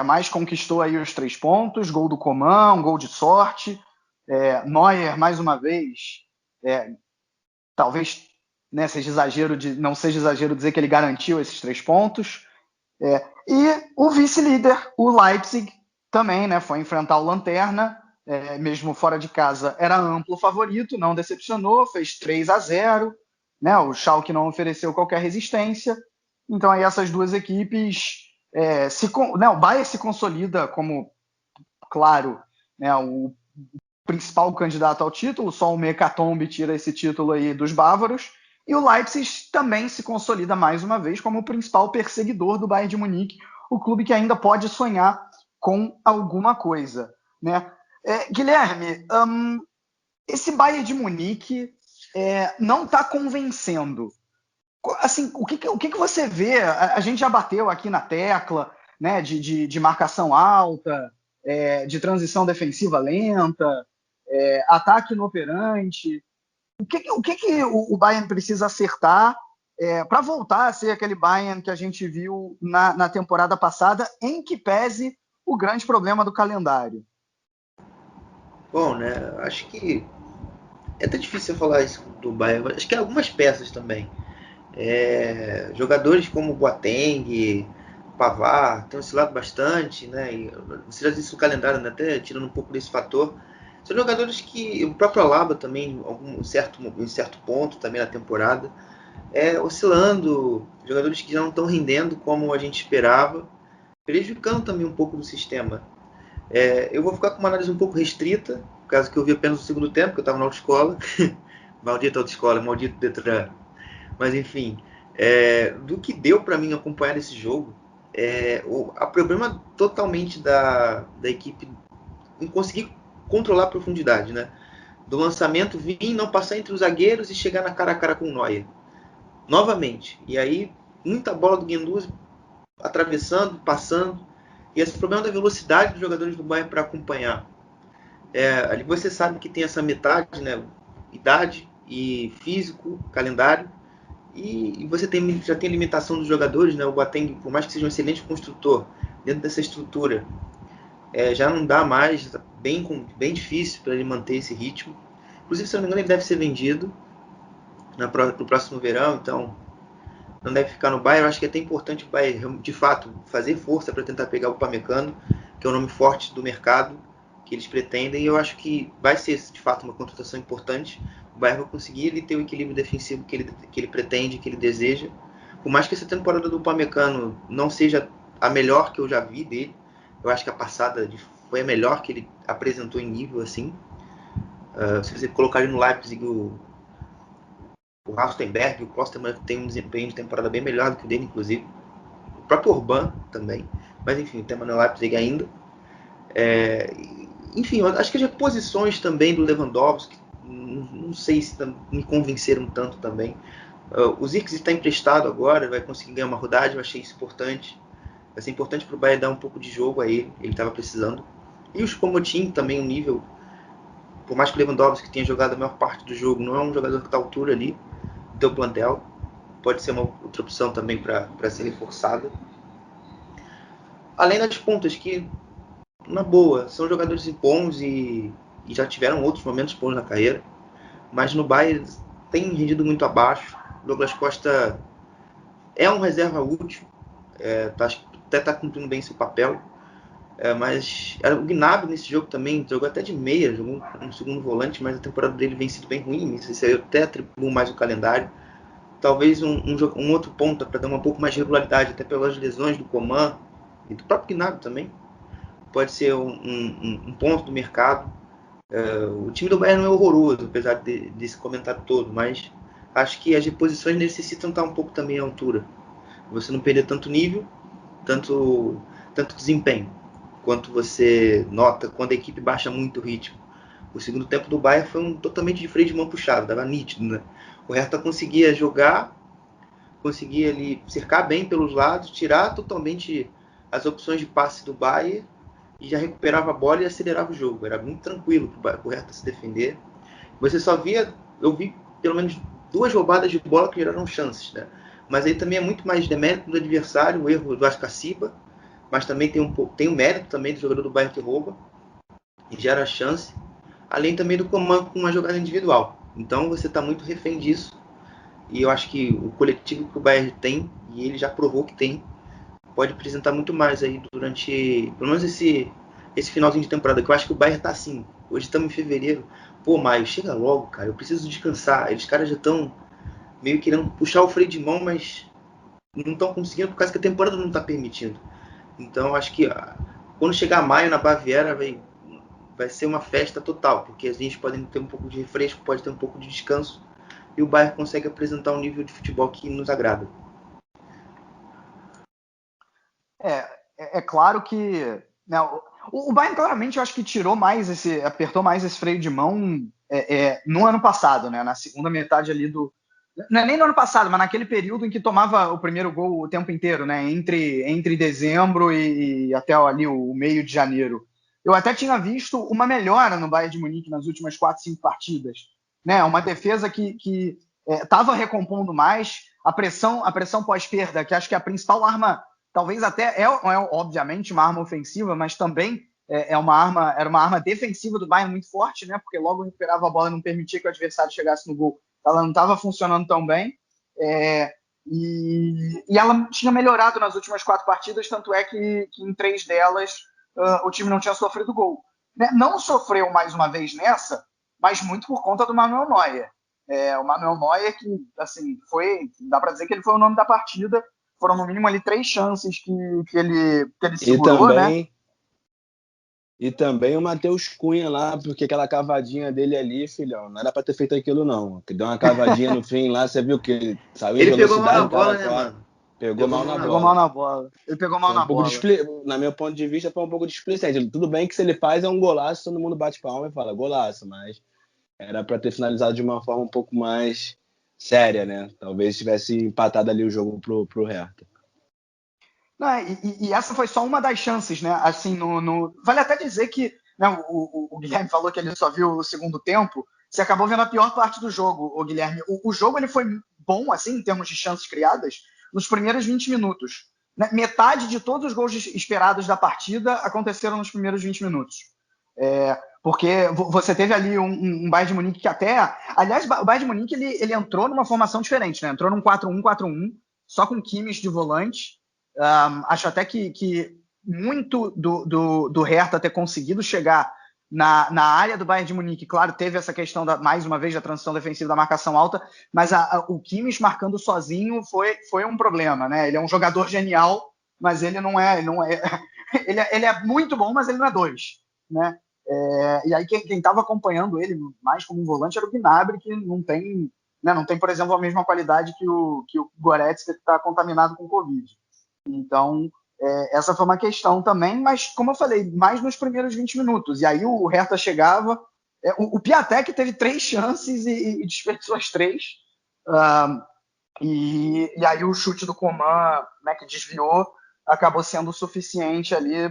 mas conquistou aí os 3 pontos, gol do Coman, um gol de sorte. Neuer, mais uma vez, talvez, né, não seja exagero dizer que ele garantiu esses 3 pontos. E o vice-líder, o Leipzig, também, né, foi enfrentar o Lanterna, mesmo fora de casa, era amplo favorito, não decepcionou, fez 3-0, né, o Schalke não ofereceu qualquer resistência. Então aí essas duas equipes, o Bayern se consolida como, claro, né, o principal candidato ao título, só o Mecatombe tira esse título aí dos bávaros, e o Leipzig também se consolida mais uma vez como o principal perseguidor do Bayern de Munique, o clube que ainda pode sonhar com alguma coisa, né? Guilherme, esse Bayern de Munique não está convencendo. Assim, o que você vê? A gente já bateu aqui na tecla, né, de marcação alta, de transição defensiva lenta, ataque inoperante. O que o Bayern precisa acertar para voltar a ser aquele Bayern que a gente viu na temporada passada, em que pese o grande problema do calendário? Bom, né? Acho que é até difícil falar isso do Bayern, mas acho que algumas peças também. Jogadores como Boateng, Pavard, tem oscilado bastante, né? E você já disse o calendário, né? Até tirando um pouco desse fator. São jogadores que o próprio Alaba também, em certo ponto também na temporada, oscilando, jogadores que já não estão rendendo como a gente esperava, prejudicando também um pouco do sistema. Eu vou ficar com uma análise um pouco restrita, por causa que eu vi apenas o segundo tempo, que eu estava na autoescola. Maldita autoescola, maldito Detran. Mas enfim, do que deu para mim acompanhar esse jogo, o problema totalmente da equipe em conseguir controlar a profundidade, né? Do lançamento vir, não passar entre os zagueiros e chegar na cara a cara com o Neuer. Novamente. E aí, muita bola do Guendouzi atravessando, passando. E esse problema da velocidade dos jogadores do Bayern para acompanhar. Ali você sabe que tem essa metade, né? Idade e físico, calendário. E você já tem a limitação dos jogadores, né? O Boateng, por mais que seja um excelente construtor, dentro dessa estrutura, já não dá mais, tá bem difícil para ele manter esse ritmo. Inclusive, se não me engano, ele deve ser vendido no próximo verão, então não deve ficar no Bayern. Eu acho que é até importante o Bayern, de fato, fazer força para tentar pegar o Upamecano, que é um nome forte do mercado que eles pretendem, e eu acho que vai ser, de fato, uma contratação importante. O Bayern vai conseguir ele ter o equilíbrio defensivo que ele pretende, que ele deseja. Por mais que essa temporada do Upamecano não seja a melhor que eu já vi dele, eu acho que a passada foi a melhor que ele apresentou em nível, assim. Se você colocar ele no Leipzig, o Rastenberg, o Klosterman tem um desempenho de temporada bem melhor do que o dele, inclusive. O próprio Urban também. Mas enfim, o tema no Leipzig ainda. Enfim, eu acho que as reposições também do Lewandowski, não sei se me convenceram tanto também. O Zirkzee está emprestado agora, vai conseguir ganhar uma rodagem, eu achei isso importante. Vai ser importante para o Bayern dar um pouco de jogo a ele estava precisando. E o Choupo-Moting também, um nível, por mais que o Lewandowski tenha jogado a maior parte do jogo, não é um jogador que está à altura ali do teu plantel. Pode ser uma outra opção também para ser reforçada. Além das pontas, que, na boa, são jogadores bons e já tiveram outros momentos bons na carreira, mas no Bayern tem rendido muito abaixo. O Douglas Costa é um reserva útil, até está cumprindo bem seu papel, mas o Gnabry nesse jogo também jogou até de meia, jogou um segundo volante, mas a temporada dele vem sido bem ruim. Isso aí eu até atribuo mais o calendário. Talvez um outro ponta para dar um pouco mais de regularidade, até pelas lesões do Coman e do próprio Gnabry também. Pode ser um ponto do mercado. O time do Bayern não é horroroso, apesar desse comentário todo, mas acho que as reposições necessitam estar um pouco também à altura. Você não perder tanto nível tanto desempenho, quanto você nota quando a equipe baixa muito o ritmo. O segundo tempo do Bayern foi totalmente de freio de mão puxado, estava nítido, né? O Hertha conseguia jogar, conseguia ali cercar bem pelos lados, tirar totalmente as opções de passe do Bayern e já recuperava a bola e acelerava o jogo. Era muito tranquilo para o Hertha se defender. Você só via, eu vi pelo menos 2 roubadas de bola que geraram chances, né? Mas aí também é muito mais demérito do adversário, o erro do Ascaciba, mas também tem o mérito também do jogador do Bayern que rouba e gera chance, além também do comando com uma jogada individual. Então você está muito refém disso, e eu acho que o coletivo que o Bayern tem, e ele já provou que tem, pode apresentar muito mais aí durante, pelo menos esse finalzinho de temporada, que eu acho que o Bayern tá assim. Hoje estamos em fevereiro. Pô, Maio, chega logo, cara. Eu preciso descansar. Eles caras já estão meio querendo puxar o freio de mão, mas não estão conseguindo por causa que a temporada não está permitindo. Então, acho que quando chegar maio na Baviera vai ser uma festa total, porque a gente pode ter um pouco de refresco, pode ter um pouco de descanso, e o Bayern consegue apresentar um nível de futebol que nos agrada. É claro que, né, o Bayern claramente eu acho que apertou mais esse freio de mão no ano passado, né, na segunda metade ali não é nem no ano passado, mas naquele período em que tomava o primeiro gol o tempo inteiro, né, entre dezembro e até ali o meio de janeiro. Eu até tinha visto uma melhora no Bayern de Munique nas últimas 4, 5 partidas, né, uma defesa que estava recompondo mais, a pressão pós-perda, que acho que é a principal arma. Talvez até obviamente uma arma ofensiva, mas também era uma arma defensiva do Bayern muito forte, né? Porque logo recuperava a bola e não permitia que o adversário chegasse no gol. Ela não estava funcionando tão bem. E ela tinha melhorado nas últimas 4 partidas, tanto é que em 3 delas o time não tinha sofrido gol. Não sofreu mais uma vez nessa, mas muito por conta do Manuel Neuer. O Manuel Neuer, que assim, dá para dizer que ele foi o nome da partida. Foram no mínimo ali 3 chances que ele segurou, né? E também o Matheus Cunha lá, porque aquela cavadinha dele ali, filhão, não era pra ter feito aquilo não. Que deu uma cavadinha no fim lá, você viu que saiu em Ele pegou mal velocidade, na bola, né, cara, mano? pegou mal na bola. Ele pegou mal foi na um pouco bola. Na meu ponto de vista, foi um pouco displicente. Tudo bem que se ele faz é um golaço, todo mundo bate palma e fala golaço, mas era pra ter finalizado de uma forma um pouco mais séria, né? Talvez tivesse empatado ali o jogo pro Hertha. Não, e essa foi só uma das chances, né? Assim, vale até dizer que, né, o Guilherme falou que ele só viu o segundo tempo. Você acabou vendo a pior parte do jogo, o Guilherme. O jogo ele foi bom, assim, em termos de chances criadas, nos primeiros 20 minutos. Né? Metade de todos os gols esperados da partida aconteceram nos primeiros 20 minutos. Porque você teve ali um Bayern de Munique que até... Aliás, o Bayern de Munique ele entrou numa formação diferente, né? Entrou num 4-1-4-1, só com Kimmich de volante. Acho até que muito do Hertha ter conseguido chegar na área do Bayern de Munique. Claro, teve essa questão, mais uma vez, da transição defensiva, da marcação alta, mas o Kimmich marcando sozinho foi um problema, né? Ele é um jogador genial, mas ele não é ele é muito bom, mas ele não é 2, né? E aí quem estava acompanhando ele mais como um volante era o Gnabry, que não tem, né, não tem, por exemplo, a mesma qualidade que o Goretzka, que está contaminado com Covid. Então, essa foi uma questão também, mas, como eu falei, mais nos primeiros 20 minutos. E aí o Hertha chegava... o Piatek teve 3 chances e desperdiçou as 3. E aí o chute do Coman, né, que desviou, acabou sendo o suficiente ali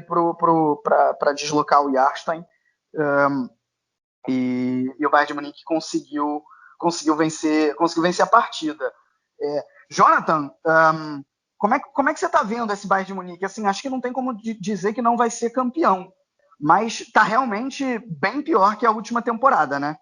para deslocar o Jarstein. E o Bayern de Munique conseguiu vencer a partida. Jonathan... como é que você está vendo esse Bayern de Munique? Assim, acho que não tem como dizer que não vai ser campeão, mas está realmente bem pior que a última temporada, né?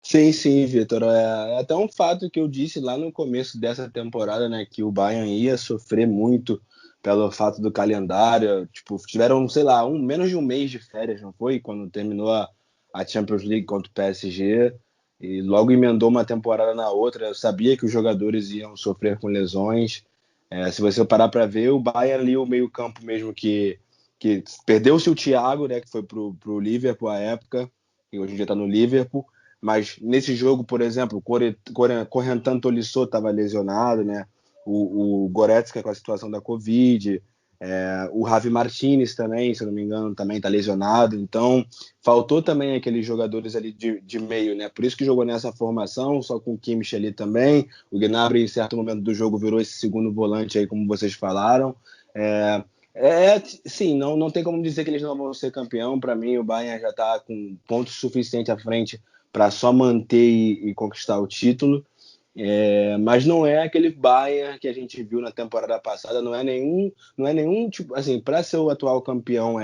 Sim, Vitor. É até um fato que eu disse lá no começo dessa temporada, né, que o Bayern ia sofrer muito pelo fato do calendário. Tipo, tiveram, sei lá, menos de um mês de férias, não foi? Quando terminou a Champions League contra o PSG. E logo emendou uma temporada na outra. Eu sabia que os jogadores iam sofrer com lesões. Se você parar para ver, o Bayern ali, o meio-campo mesmo que perdeu-se o Thiago, né, que foi pro Liverpool à época, e hoje em dia está no Liverpool. Mas nesse jogo, por exemplo, o Corentin Tolisso estava lesionado, né? O Goretzka com a situação da Covid. O Javi Martinez também, se eu não me engano, também está lesionado. Então, faltou também aqueles jogadores ali de meio, né? Por isso que jogou nessa formação, só com o Kimmich ali também. O Gnabry, em certo momento do jogo, virou esse segundo volante aí, como vocês falaram. Sim, não tem como dizer que eles não vão ser campeão. Para mim, o Bayern já está com pontos suficientes à frente para só manter e conquistar o título. Mas não é aquele Bayern que a gente viu na temporada passada, não é nenhum tipo, assim, para ser o atual campeão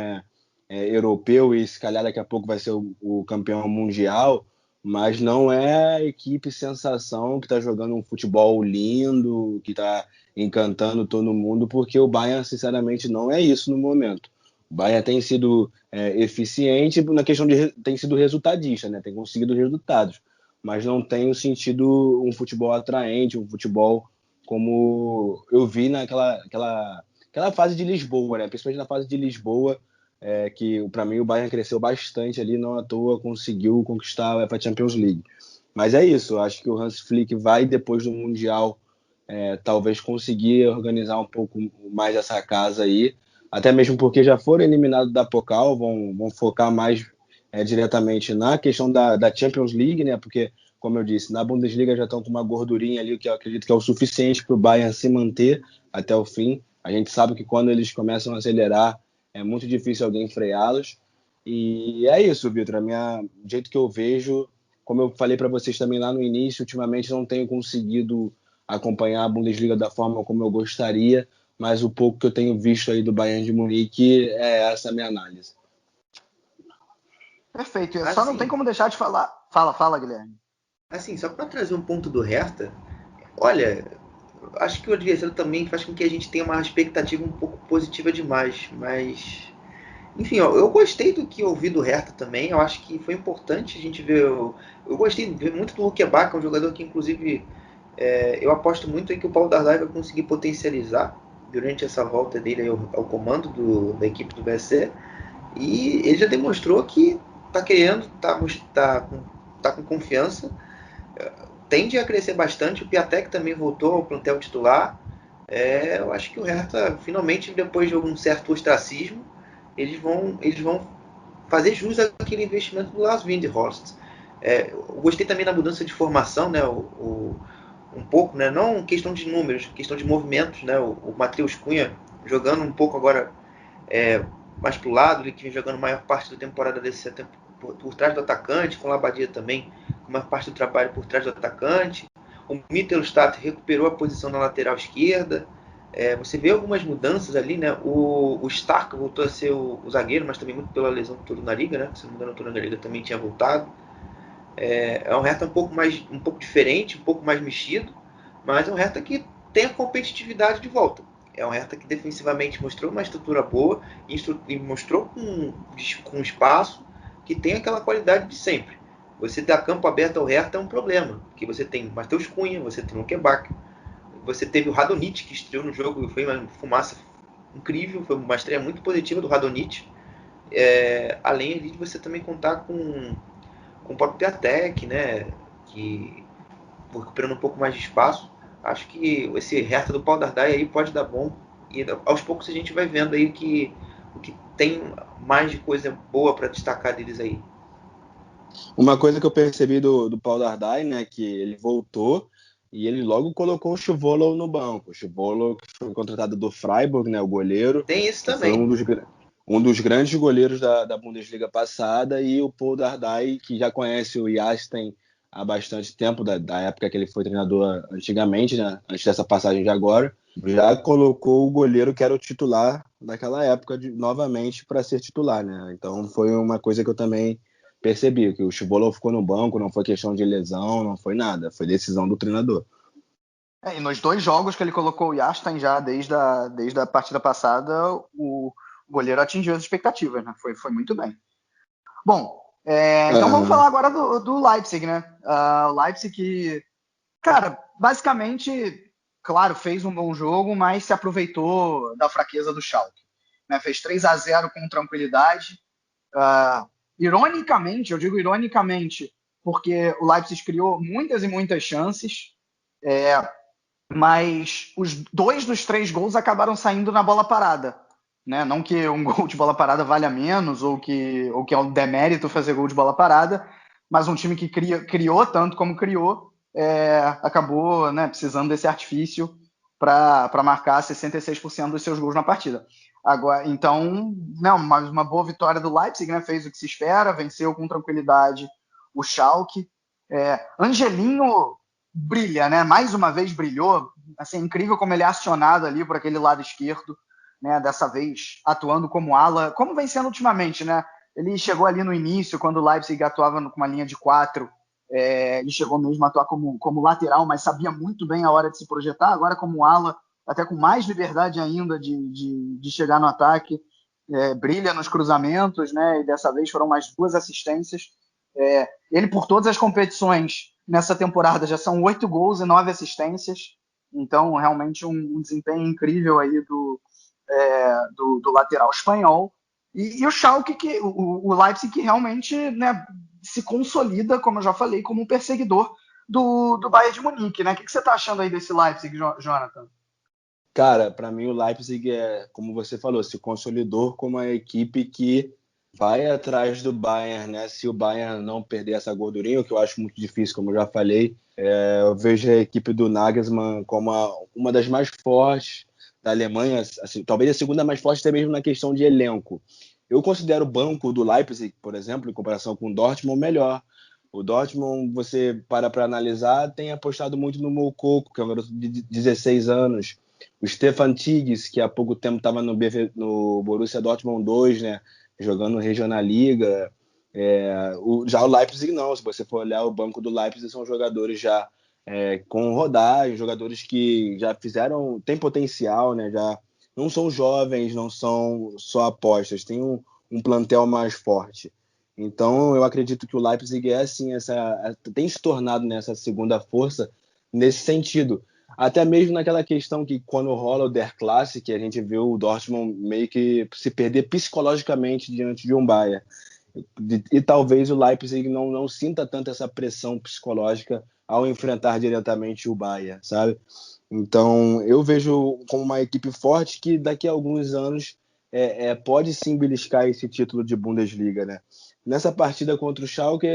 europeu e se calhar daqui a pouco vai ser o campeão mundial, mas não é a equipe sensação que está jogando um futebol lindo, que está encantando todo mundo, porque o Bayern, sinceramente, não é isso no momento. O Bayern tem sido eficiente na questão tem sido resultadista, né? Tem conseguido resultados, mas não tem sentido um futebol atraente, um futebol como eu vi aquela fase de Lisboa, né? Principalmente na fase de Lisboa, que para mim o Bayern cresceu bastante ali, não à toa conseguiu conquistar a UEFA Champions League. Mas é isso, eu acho que o Hans Flick vai, depois do Mundial, talvez conseguir organizar um pouco mais essa casa aí, até mesmo porque já foram eliminados da Pokal, vão focar mais diretamente na questão da Champions League, né? Porque, como eu disse, na Bundesliga já estão com uma gordurinha ali que eu acredito que é o suficiente para o Bayern se manter até o fim. A gente sabe que quando eles começam a acelerar é muito difícil alguém freá-los. E é isso, Vitor. Do jeito que eu vejo, como eu falei para vocês também lá no início, ultimamente não tenho conseguido acompanhar a Bundesliga da forma como eu gostaria, mas o pouco que eu tenho visto aí do Bayern de Munique é essa a minha análise. Perfeito. Só não tem como deixar de falar. Fala, Guilherme. Assim, só para trazer um ponto do Hertha, olha, acho que o adversário também faz com que a gente tenha uma expectativa um pouco positiva demais, mas enfim, eu gostei do que eu ouvi do Hertha também. Eu acho que foi importante a gente ver. Eu gostei de ver muito do Luke Backa, um jogador que, inclusive, eu aposto muito em que o Paulo Dardai vai conseguir potencializar durante essa volta dele ao comando da equipe do BSC. E ele já demonstrou que está querendo, tá com confiança, tende a crescer bastante. O Piatek também voltou ao plantel titular. Eu acho que o Hertha, finalmente, depois de algum certo ostracismo, eles vão fazer jus àquele investimento do Lars Windhorst. Eu gostei também da mudança de formação, né? Um pouco, né? Não questão de números, questão de movimentos, né? O Matheus Cunha jogando um pouco agora mais para o lado, ele que vem jogando a maior parte da temporada desse tempo por trás do atacante, com o Labadia também, com a maior parte do trabalho por trás do atacante. O Mittelstadt recuperou a posição na lateral esquerda. Você vê algumas mudanças ali, né? O Stark voltou a ser o zagueiro, mas também muito pela lesão do Torunariga, né? Se não me engano, o Torunariga também tinha voltado. É um Hertha um pouco diferente, um pouco mais mexido, mas é um Hertha que tem a competitividade de volta. É um Hertha que defensivamente mostrou uma estrutura boa e mostrou com espaço que tem aquela qualidade de sempre. Você dar campo aberto ao Hertha é um problema, porque você tem Matheus Cunha, você tem o Quebec, você teve o Radonjic que estreou no jogo e foi uma fumaça incrível, foi uma estreia muito positiva do Radonjic. Além de você também contar com o próprio Piatek, né, que recuperando um pouco mais de espaço. Acho que esse Hertha do Paulo Dardai aí pode dar bom, e aos poucos a gente vai vendo aí o que tem mais de coisa boa para destacar deles aí. Uma coisa que eu percebi do Paulo Dardai, né, que ele voltou e ele logo colocou o Schwolow no banco. O Schwolow, que foi contratado do Freiburg, né, o goleiro. Tem isso também. Foi um dos grandes goleiros da Bundesliga passada, e o Paulo Dardai, que já conhece o Jasten há bastante tempo, da época que ele foi treinador antigamente, né, antes dessa passagem de agora, já colocou o goleiro que era o titular daquela época novamente para ser titular, né? Então foi uma coisa que eu também percebi, que o Schwolow ficou no banco, não foi questão de lesão, não foi nada, foi decisão do treinador. E nos 2 jogos que ele colocou o Jasten já desde a partida passada, o goleiro atingiu as expectativas, né? Foi muito bem. Bom, então vamos falar agora do Leipzig, né? O Leipzig, cara, basicamente, claro, fez um bom jogo, mas se aproveitou da fraqueza do Schalke, né? Fez 3-0 com tranquilidade. Ironicamente, eu digo ironicamente, porque o Leipzig criou muitas e muitas chances, mas os 2 dos 3 gols acabaram saindo na bola parada. né? Não que um gol de bola parada valha menos ou que é um demérito fazer gol de bola parada, mas um time que criou tanto como criou acabou, né, precisando desse artifício para marcar 66% dos seus gols na partida. Agora, então, não, mas uma boa vitória do Leipzig, né? Fez o que se espera, venceu com tranquilidade o Schalke. Angelinho brilha, né? Mais uma vez brilhou. Assim, incrível como ele é acionado ali por aquele lado esquerdo, né? Dessa vez atuando como ala, como vem sendo ultimamente, né? Ele chegou ali no início, quando o Leipzig atuava com uma linha de 4, ele chegou mesmo a atuar como lateral, mas sabia muito bem a hora de se projetar. Agora, como ala, até com mais liberdade ainda de chegar no ataque, brilha nos cruzamentos, né? E dessa vez foram mais 2 assistências. Ele, por todas as competições nessa temporada, já são 8 gols e 9 assistências. Então, realmente um desempenho incrível aí do lateral espanhol. E o Schalke, o Leipzig, que realmente, né, se consolida, como eu já falei, como um perseguidor do Bayern de Munique, né? O que você está achando aí desse Leipzig, Jonathan? Cara, para mim o Leipzig como você falou, se consolidou como a equipe que vai atrás do Bayern, né? Se o Bayern não perder essa gordurinha, o que eu acho muito difícil, como eu já falei, eu vejo a equipe do Nagelsmann como uma das mais fortes da Alemanha, assim, talvez a segunda mais forte até mesmo na questão de elenco. Eu considero o banco do Leipzig, por exemplo, em comparação com o Dortmund, melhor. O Dortmund, você para analisar, tem apostado muito no Moukoko, que é um garoto de 16 anos. O Stefan Tigges, que há pouco tempo estava no Borussia Dortmund 2, né, jogando Regionalliga. Já o Leipzig não, se você for olhar o banco do Leipzig, são jogadores já com rodagem, jogadores que já tem potencial, né, já não são jovens, não são só apostas, tem um plantel mais forte. Então, eu acredito que o Leipzig assim, tem se tornado nessa segunda força nesse sentido. Até mesmo naquela questão que quando rola o Der Klasse, a gente vê o Dortmund meio que se perder psicologicamente diante de um Bayern. E talvez o Leipzig não sinta tanto essa pressão psicológica ao enfrentar diretamente o Bayern, sabe? Então, eu vejo como uma equipe forte que daqui a alguns anos pode sim beliscar esse título de Bundesliga, né? Nessa partida contra o Schalke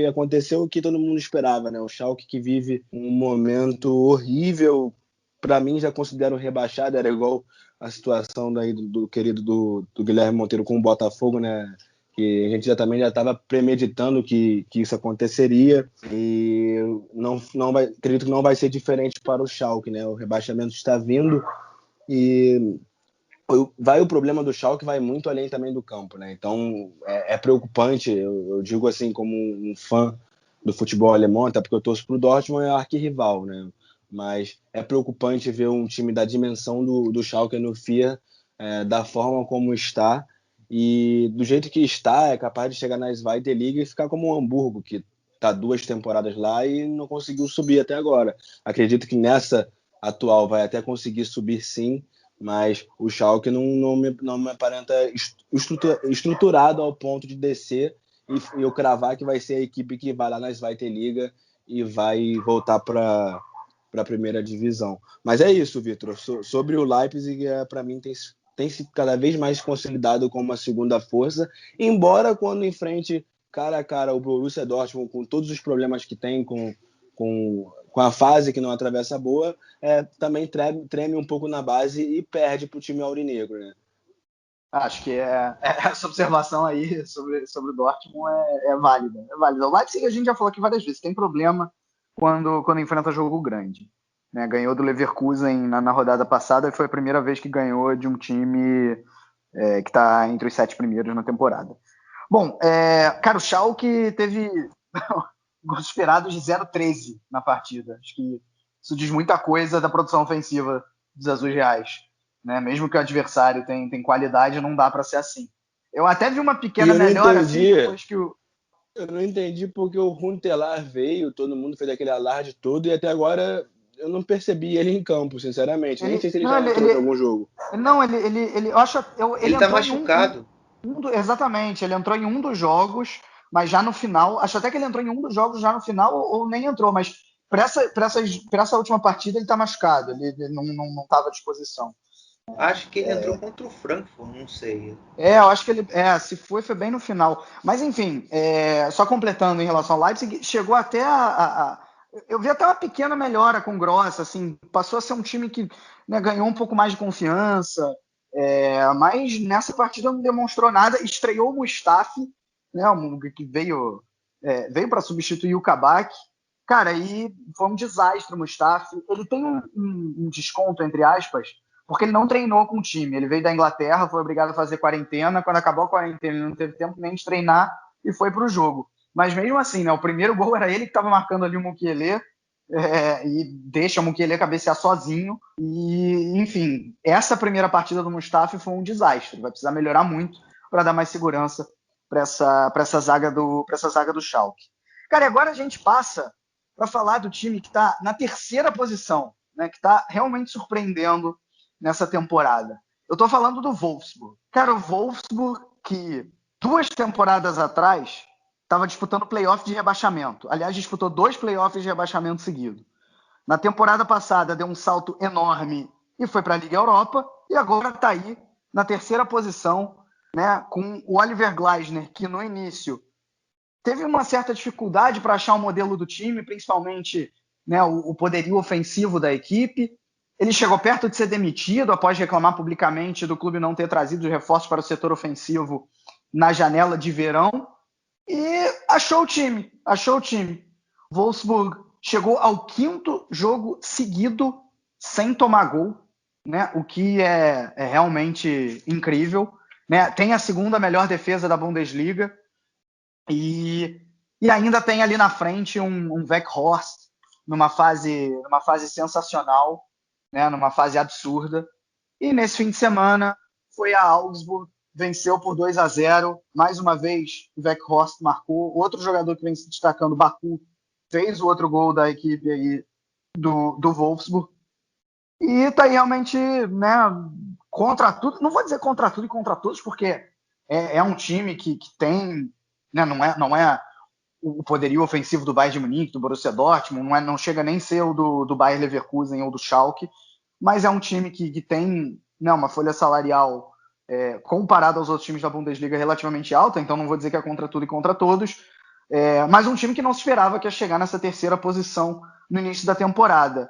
aconteceu o que todo mundo esperava, né? O Schalke que vive um momento horrível, para mim já considero rebaixado, era igual a situação daí do querido do Guilherme Monteiro com o Botafogo, né? Que a gente também já estava premeditando que isso aconteceria e acredito que não vai ser diferente para o Schalke, né? O rebaixamento está vindo e o problema do Schalke vai muito além também do campo, né? Então é preocupante, eu digo assim como um fã do futebol alemão, até porque eu torço para o Dortmund, é arquirrival, né? Mas é preocupante ver um time da dimensão do Schalke no FIA, da forma como está, e do jeito que está, é capaz de chegar na Zweite Liga e ficar como o Hamburgo, que está 2 temporadas lá e não conseguiu subir até agora. Acredito que nessa atual vai até conseguir subir sim, mas o Schalke não me aparenta estruturado ao ponto de descer e eu cravar que vai ser a equipe que vai lá na Zweite Liga e vai voltar para a primeira divisão. Mas é isso, Vitor. Sobre o Leipzig, para mim tem se cada vez mais consolidado como uma segunda força, embora quando enfrente cara a cara o Borussia Dortmund com todos os problemas que tem, com a fase que não atravessa boa, também treme um pouco na base e perde para o time aurinegro, né? Acho que essa observação aí sobre o Dortmund é válida. É válida. O Leipzig, a gente já falou aqui várias vezes, tem problema quando enfrenta jogo grande. Né? Ganhou do Leverkusen na rodada passada e foi a primeira vez que ganhou de um time que está entre os 7 primeiros na temporada. Bom, cara, o Schalke teve gols esperados de 0,13 na partida. Acho que isso diz muita coisa da produção ofensiva dos Azuis Reais. Né? Mesmo que o adversário tem qualidade, não dá para ser assim. Eu até vi uma pequena melhora assim, depois que o... Eu não entendi porque o Huntelaar veio, todo mundo fez aquele alarde todo e até agora eu não percebi ele em campo, sinceramente. Nem sei se ele já entrou em algum jogo. Não, ele eu acho, ele tá machucado. Exatamente, ele entrou em um dos jogos, mas já no final, acho até que ele entrou em um dos jogos já no final ou nem entrou, mas para essa última partida ele tá machucado, ele não estava à disposição. Acho que ele entrou contra o Frankfurt, não sei. Eu acho que ele, se foi bem no final. Mas enfim, só completando em relação ao Leipzig, chegou até eu vi até uma pequena melhora com o Gross, assim, passou a ser um time que, né, ganhou um pouco mais de confiança, mas nessa partida não demonstrou nada. Estreou o Mustafi, né, que veio para substituir o Kabak. Cara, aí foi um desastre o Mustafi. Ele tem um desconto, entre aspas, porque ele não treinou com o time. Ele veio da Inglaterra, foi obrigado a fazer quarentena. Quando acabou a quarentena, ele não teve tempo nem de treinar e foi para o jogo. Mas mesmo assim, né, o primeiro gol era ele que estava marcando ali o Mukiele, e deixa o Mukiele cabecear sozinho. E, enfim, essa primeira partida do Mustafi foi um desastre. Vai precisar melhorar muito para dar mais segurança para essa zaga do Schalke. Cara, e agora a gente passa para falar do time que está na terceira posição, né, que está realmente surpreendendo nessa temporada. Eu estou falando do Wolfsburg. Cara, o Wolfsburg que 2 temporadas atrás estava disputando playoff de rebaixamento. Aliás, disputou 2 playoffs de rebaixamento seguido. Na temporada passada deu um salto enorme e foi para a Liga Europa, e agora está aí na terceira posição, né, com o Oliver Glasner, que no início teve uma certa dificuldade para achar o modelo do time, principalmente, né, o poderio ofensivo da equipe. Ele chegou perto de ser demitido após reclamar publicamente do clube não ter trazido os reforços para o setor ofensivo na janela de verão. E achou o time. Wolfsburg chegou ao 5º jogo seguido sem tomar gol, né, o que é realmente incrível. Né? Tem a segunda melhor defesa da Bundesliga. E ainda tem ali na frente um Weghorst numa fase sensacional, né, numa fase absurda. E nesse fim de semana foi a Augsburg, venceu por 2-0. Mais uma vez o Weghorst marcou. Outro jogador que vem se destacando, Baku, fez o outro gol da equipe aí do Wolfsburg. E tá aí realmente, né, contra tudo. Não vou dizer contra tudo e contra todos, porque é um time que tem, né, não é o poderio ofensivo do Bayern de Munique, do Borussia Dortmund, não chega nem a ser o do Bayer Leverkusen ou do Schalke, mas é um time que tem, né, uma folha salarial comparado aos outros times da Bundesliga relativamente alta, então não vou dizer que é contra tudo e contra todos, mas um time que não se esperava que ia chegar nessa terceira posição no início da temporada.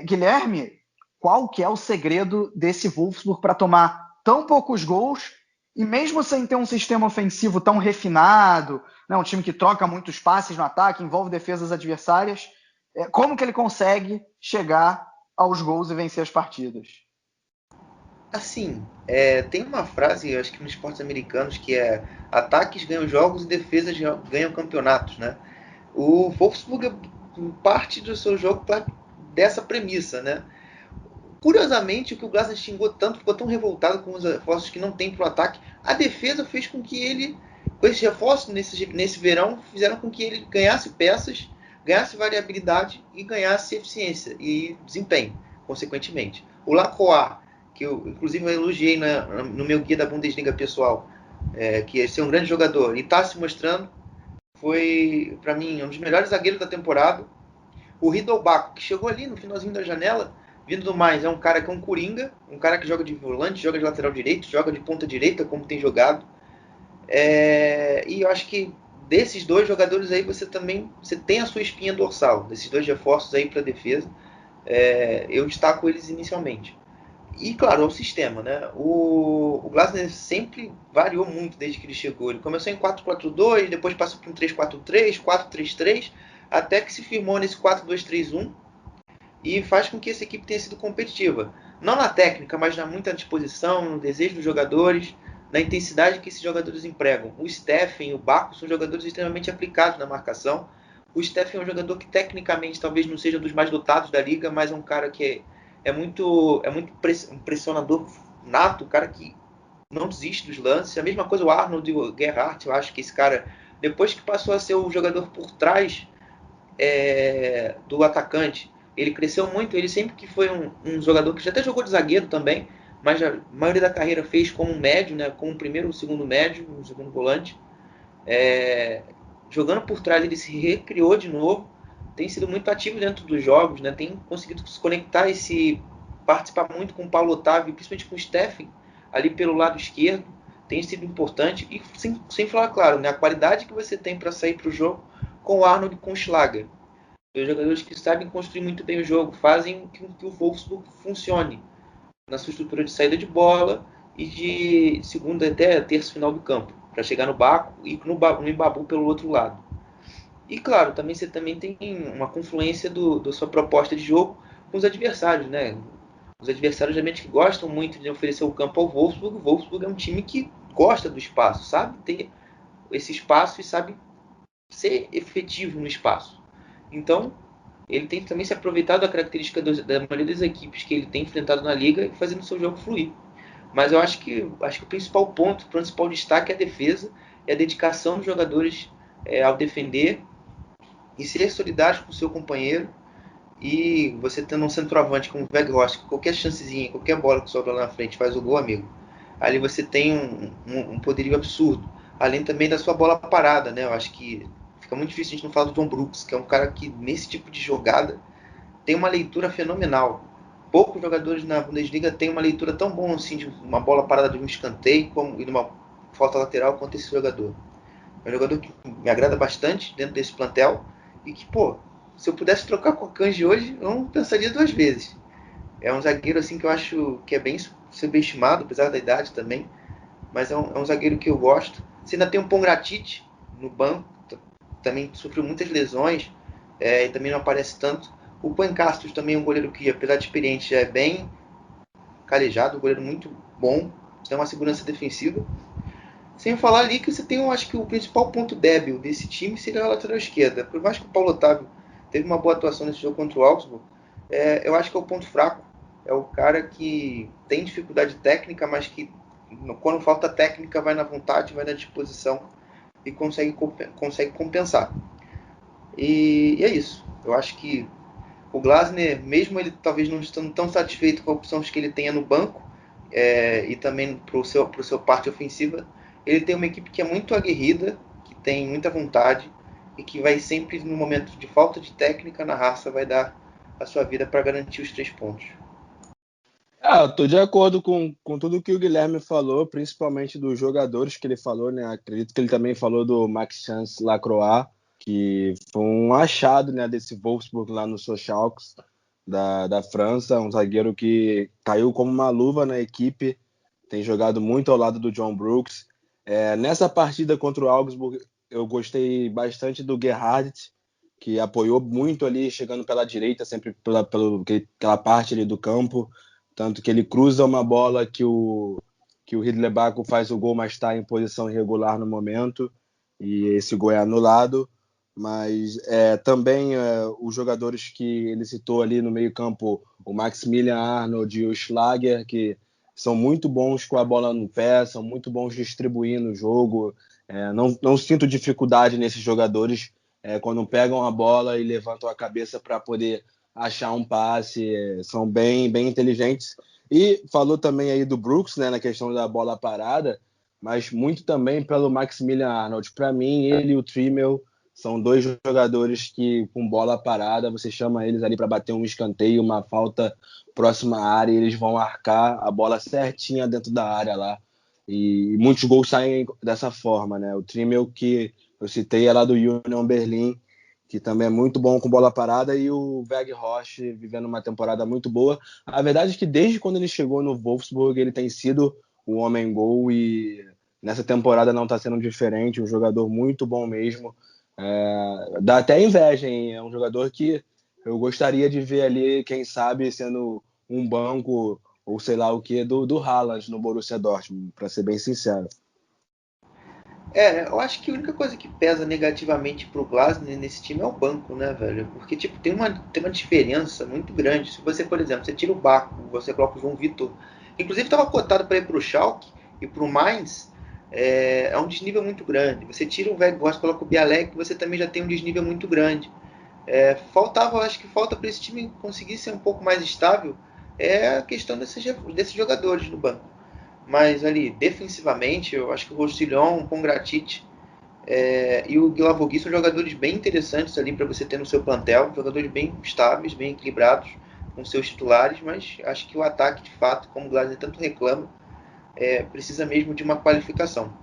Guilherme, qual que é o segredo desse Wolfsburg para tomar tão poucos gols e mesmo sem ter um sistema ofensivo tão refinado, né, um time que troca muitos passes no ataque, envolve defesas adversárias, como que ele consegue chegar aos gols e vencer as partidas? Assim, tem uma frase, acho que nos esportes americanos, que é ataques ganham jogos e defesas ganham campeonatos, né? O Wolfsburg parte do seu jogo dessa premissa, né? Curiosamente, o que o Glasner xingou tanto, ficou tão revoltado com os reforços que não tem para o ataque, a defesa fez com que ele, com esses reforços nesse verão, fizeram com que ele ganhasse peças, ganhasse variabilidade e ganhasse eficiência e desempenho, consequentemente. O Lacroix, que eu inclusive elogiei no meu guia da Bundesliga pessoal, que é ser um grande jogador e está se mostrando, foi, para mim, um dos melhores zagueiros da temporada. O Ridolbaco, que chegou ali no finalzinho da janela, vindo do mais, é um cara que é um coringa, um cara que joga de volante, joga de lateral direito, joga de ponta direita, como tem jogado. E eu acho que desses dois jogadores aí você tem a sua espinha dorsal, desses dois reforços aí para a defesa. Eu destaco eles inicialmente. E claro, é o sistema, né? O Glasner sempre variou muito desde que ele chegou. Ele começou em 4-4-2, depois passou para um 3-4-3, 4-3-3, até que se firmou nesse 4-2-3-1 e faz com que essa equipe tenha sido competitiva. Não na técnica, mas na muita disposição, no desejo dos jogadores, na intensidade que esses jogadores empregam. O Steffen e o Baco são jogadores extremamente aplicados na marcação. O Steffen é um jogador que tecnicamente talvez não seja um dos mais dotados da liga, mas é um cara que é muito um pressionador nato, um cara que não desiste dos lances. A mesma coisa o Arnold e o Gerhardt, eu acho que esse cara, depois que passou a ser o jogador por trás do atacante, ele cresceu muito. Ele sempre que foi um jogador que já até jogou de zagueiro também, mas a maioria da carreira fez como um médio, né, como um primeiro ou segundo médio, um segundo volante. Jogando por trás, ele se recriou de novo, tem sido muito ativo dentro dos jogos, né, tem conseguido se conectar esse participar muito com o Paulo Otávio, principalmente com o Steffen, ali pelo lado esquerdo, tem sido importante. E sem falar, claro, né, a qualidade que você tem para sair para o jogo com o Arnold e com o Schlager. Dois jogadores que sabem construir muito bem o jogo, fazem com que o Wolfsburg funcione na sua estrutura de saída de bola e de segunda até terça final do campo, para chegar no Baco e no Embabu pelo outro lado. E claro, também você também tem uma confluência da sua proposta de jogo com os adversários, né? Os adversários realmente que gostam muito de oferecer o campo ao Wolfsburg. O Wolfsburg é um time que gosta do espaço, sabe ter esse espaço e sabe ser efetivo no espaço. Então, ele tem também se aproveitado da característica da maioria das equipes que ele tem enfrentado na liga e fazendo o seu jogo fluir. Mas eu acho que o principal ponto, o principal destaque é a defesa e a dedicação dos jogadores ao defender e ser solidário com o seu companheiro. E você tendo um centroavante como o Weghorst, qualquer chancezinha, qualquer bola que sobra lá na frente faz o gol, amigo. Ali você tem um poderio absurdo. Além também da sua bola parada, né? Eu acho que fica muito difícil a gente não falar do John Brooks, que é um cara que nesse tipo de jogada tem uma leitura fenomenal. Poucos jogadores na Bundesliga têm uma leitura tão boa assim de uma bola parada de um escanteio e de uma falta lateral quanto esse jogador. É um jogador que me agrada bastante dentro desse plantel e que, se eu pudesse trocar com o Akanji hoje, eu não pensaria duas vezes. É um zagueiro assim que eu acho que é bem subestimado, apesar da idade também, mas é um zagueiro que eu gosto. Você ainda tem um Pongratic no banco, também sofreu muitas lesões e também não aparece tanto. O Pancastos também é um goleiro que, apesar de experiente, já é bem calejado, um goleiro muito bom, tem uma segurança defensiva. Sem falar ali que você tem, eu acho que o principal ponto débil desse time seria a lateral esquerda. Por mais que o Paulo Otávio teve uma boa atuação nesse jogo contra o Augsburg, eu acho que é o ponto fraco. É o cara que tem dificuldade técnica, mas que quando falta técnica vai na vontade, vai na disposição e consegue compensar. E é isso. Eu acho que o Glasner, mesmo ele talvez não estando tão satisfeito com as opções que ele tenha no banco e também para o seu parte ofensiva, ele tem uma equipe que é muito aguerrida, que tem muita vontade e que vai sempre, no momento de falta de técnica na raça, vai dar a sua vida para garantir os 3 pontos. Eu tô de acordo com tudo que o Guilherme falou, principalmente dos jogadores que ele falou, né? Acredito que ele também falou do Maxence Lacroix, que foi um achado, né, desse Wolfsburg lá no Sochaux da França, um zagueiro que caiu como uma luva na equipe, tem jogado muito ao lado do John Brooks. Nessa partida contra o Augsburg, eu gostei bastante do Gerhardt, que apoiou muito ali, chegando pela direita, sempre pela parte ali do campo, tanto que ele cruza uma bola que o Ridley Baco faz o gol, mas está em posição irregular no momento, e esse gol é anulado. Mas também os jogadores que ele citou ali no meio campo, o Maximilian Arnold e o Schlager, que são muito bons com a bola no pé, são muito bons distribuindo o jogo. Não sinto dificuldade nesses jogadores quando pegam a bola e levantam a cabeça para poder achar um passe, são bem, bem inteligentes. E falou também aí do Brooks, né, na questão da bola parada, mas muito também pelo Maximilian Arnold. Para mim, ele e o Trimmel são dois jogadores que, com bola parada, você chama eles ali para bater um escanteio, uma falta próxima à área, e eles vão arcar a bola certinha dentro da área lá. E muitos gols saem dessa forma, né? O Trimmel, que eu citei, é lá do Union Berlin, que também é muito bom com bola parada, e o Weghorst vivendo uma temporada muito boa. A verdade é que desde quando ele chegou no Wolfsburg, ele tem sido o homem-gol, e nessa temporada não está sendo diferente, um jogador muito bom mesmo. Dá até inveja, hein? É um jogador que eu gostaria de ver ali, quem sabe, sendo um banco, ou sei lá o que, do Haaland no Borussia Dortmund, para ser bem sincero. Eu acho que a única coisa que pesa negativamente pro Glasner nesse time é o banco, né, velho? Porque, tipo, tem uma diferença muito grande. Se você, por exemplo, você tira o Baco, você coloca o João Vitor, inclusive estava cotado para ir pro Schalke e pro Mainz, é um desnível muito grande. Você tira o Weghorst, coloca o Bialek, você também já tem um desnível muito grande. Acho que falta para esse time conseguir ser um pouco mais estável a questão desses jogadores no banco. Mas ali, defensivamente, eu acho que o Roussillon, o Pongratic e o Guilavogui são jogadores bem interessantes ali para você ter no seu plantel, jogadores bem estáveis, bem equilibrados, com seus titulares, mas acho que o ataque, de fato, como o Glazer tanto reclama, precisa mesmo de uma qualificação.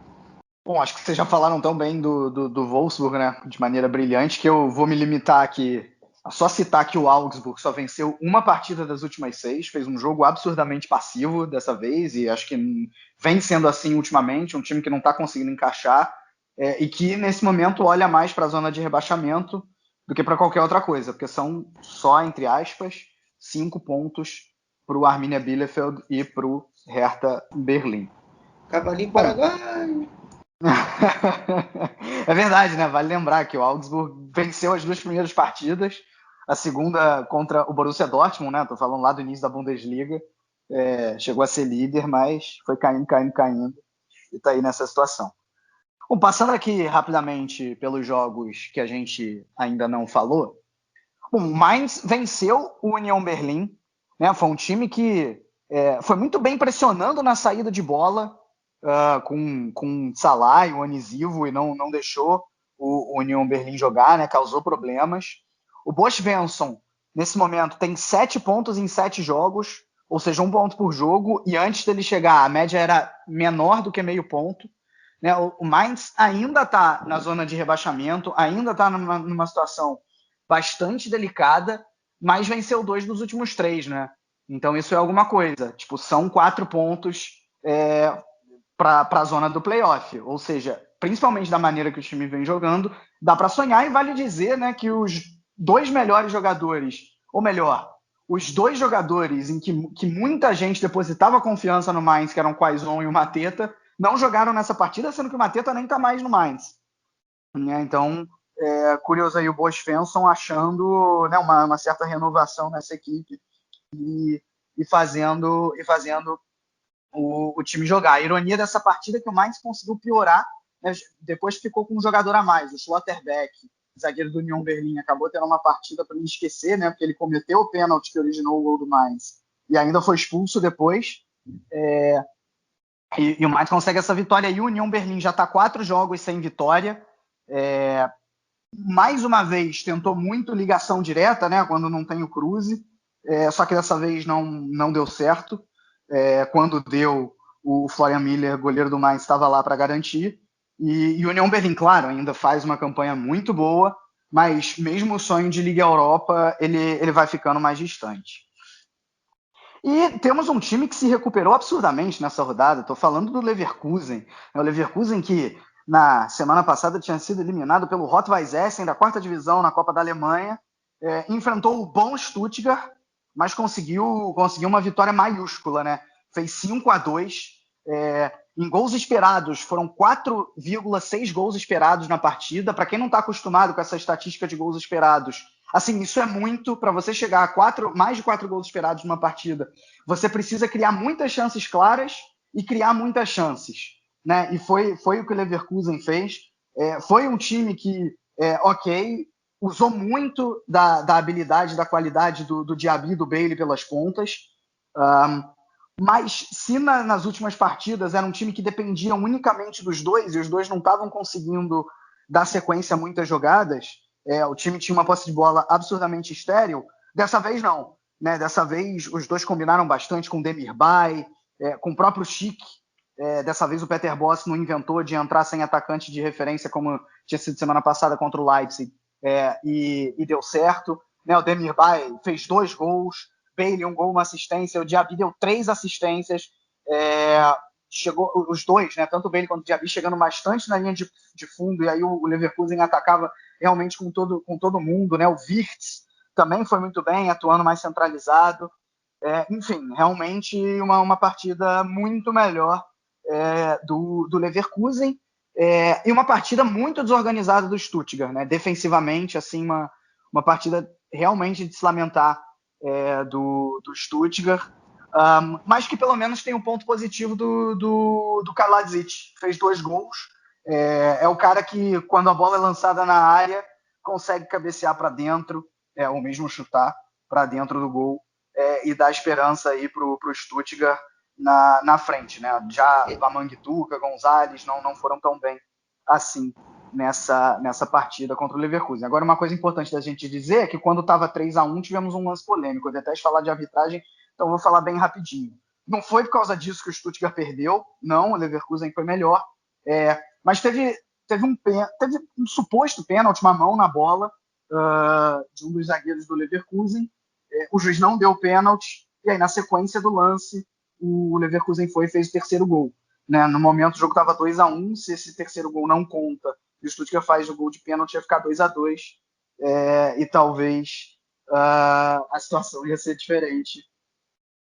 Bom, acho que vocês já falaram tão bem do Wolfsburg, né, de maneira brilhante, que eu vou me limitar aqui a só citar que o Augsburg só venceu uma partida das últimas 6, fez um jogo absurdamente passivo dessa vez, e acho que vem sendo assim ultimamente, um time que não está conseguindo encaixar, e que nesse momento olha mais para a zona de rebaixamento do que para qualquer outra coisa, porque são só, entre aspas, 5 pontos para o Arminia Bielefeld e para o Hertha Berlim. Cavalinho Paraguai! É verdade, né? Vale lembrar que o Augsburg venceu as 2 primeiras partidas, a segunda contra o Borussia Dortmund, né? Tô falando lá do início da Bundesliga, chegou a ser líder, mas foi caindo, e tá aí nessa situação. Bom, passando aqui rapidamente pelos jogos que a gente ainda não falou, o Mainz venceu o Union Berlin, né? Foi um time que foi muito bem pressionando na saída de bola, com Salah e o Onisivo, e não deixou o Union Berlin jogar, né? Causou problemas. O Bosch Svensson, nesse momento, tem 7 pontos em 7 jogos, ou seja, 1 ponto por jogo, e antes dele chegar, a média era menor do que meio ponto. Né? O Mainz ainda está na zona de rebaixamento, ainda está numa situação bastante delicada, mas venceu 2 dos últimos 3, né? Então isso é alguma coisa. Tipo, são 4 pontos para a zona do playoff. Ou seja, principalmente da maneira que o time vem jogando, dá para sonhar, e vale dizer, né, que os 2 melhores jogadores, ou melhor, os 2 jogadores em que muita gente depositava confiança no Mainz, que eram o Quaison e o Mateta, não jogaram nessa partida, sendo que o Mateta nem está mais no Mainz. Então, curioso aí o Bosch Svensson achando, né, uma certa renovação nessa equipe e fazendo o time jogar. A ironia dessa partida é que o Mainz conseguiu piorar, né, depois ficou com um jogador a mais, o Schlotterbeck, zagueiro do Union Berlin, acabou tendo uma partida para não esquecer, né, porque ele cometeu o pênalti que originou o gol do Mainz e ainda foi expulso depois. E o Mainz consegue essa vitória, e o Union Berlin já está 4 jogos sem vitória. Mais uma vez tentou muito ligação direta, né, quando não tem o Kruse, só que dessa vez não deu certo. Quando deu, o Florian Miller, goleiro do Mainz, estava lá para garantir. E o Union Berlin, claro, ainda faz uma campanha muito boa, mas mesmo o sonho de Liga Europa, ele vai ficando mais distante. E temos um time que se recuperou absurdamente nessa rodada. Estou falando do Leverkusen. O Leverkusen que na semana passada tinha sido eliminado pelo Rot-Weiss Essen da 4ª divisão na Copa da Alemanha, enfrentou o bom Stuttgart, mas conseguiu uma vitória maiúscula, né? Fez 5-2. Em gols esperados, foram 4,6 gols esperados na partida. Para quem não está acostumado com essa estatística de gols esperados, assim, isso é muito. Para você chegar a mais de 4 gols esperados numa partida, você precisa criar muitas chances claras e criar muitas chances, né? E foi o que o Leverkusen fez. Foi um time que, usou muito da habilidade, da qualidade do Diaby e do Bailey pelas pontas. Mas se nas últimas partidas era um time que dependia unicamente dos dois, e os dois não estavam conseguindo dar sequência a muitas jogadas, o time tinha uma posse de bola absurdamente estéril, dessa vez não. Né? Dessa vez os dois combinaram bastante com o Demirbay, com o próprio Schick. Dessa vez o Peter Bosz não inventou de entrar sem atacante de referência, como tinha sido semana passada contra o Leipzig, e deu certo. Né? O Demirbay fez 2 gols, Bailey 1 gol, 1 assistência, o Diaby deu 3 assistências, chegou os dois, né, tanto o Bailey quanto o Diaby, chegando bastante na linha de fundo, e aí o Leverkusen atacava realmente com todo mundo, né? O Wirtz também foi muito bem, atuando mais centralizado. Enfim, realmente uma partida muito melhor do Leverkusen, e uma partida muito desorganizada do Stuttgart, né? Defensivamente, assim, uma partida realmente de se lamentar do Stuttgart, mas que pelo menos tem um ponto positivo do Kaladzic, fez 2 gols, é o cara que quando a bola é lançada na área consegue cabecear para dentro, ou mesmo chutar para dentro do gol, e dar esperança aí para o Stuttgart na frente, né? Já Vamang Tuca, Gonzalez não foram tão bem assim. nessa partida contra o Leverkusen. Agora, uma coisa importante da gente dizer é que quando estava 3-1, tivemos um lance polêmico. Eu detesto falar de arbitragem, então vou falar bem rapidinho. Não foi por causa disso que o Stuttgart perdeu, não, o Leverkusen foi melhor, mas teve um suposto pênalti, uma mão na bola de um dos zagueiros do Leverkusen. O juiz não deu pênalti, e aí na sequência do lance, o Leverkusen foi e fez o terceiro gol. Né? No momento o jogo estava 2-1, se esse terceiro gol não conta, e o Stuttgart faz o gol de pênalti, ia ficar 2-2, e talvez a situação ia ser diferente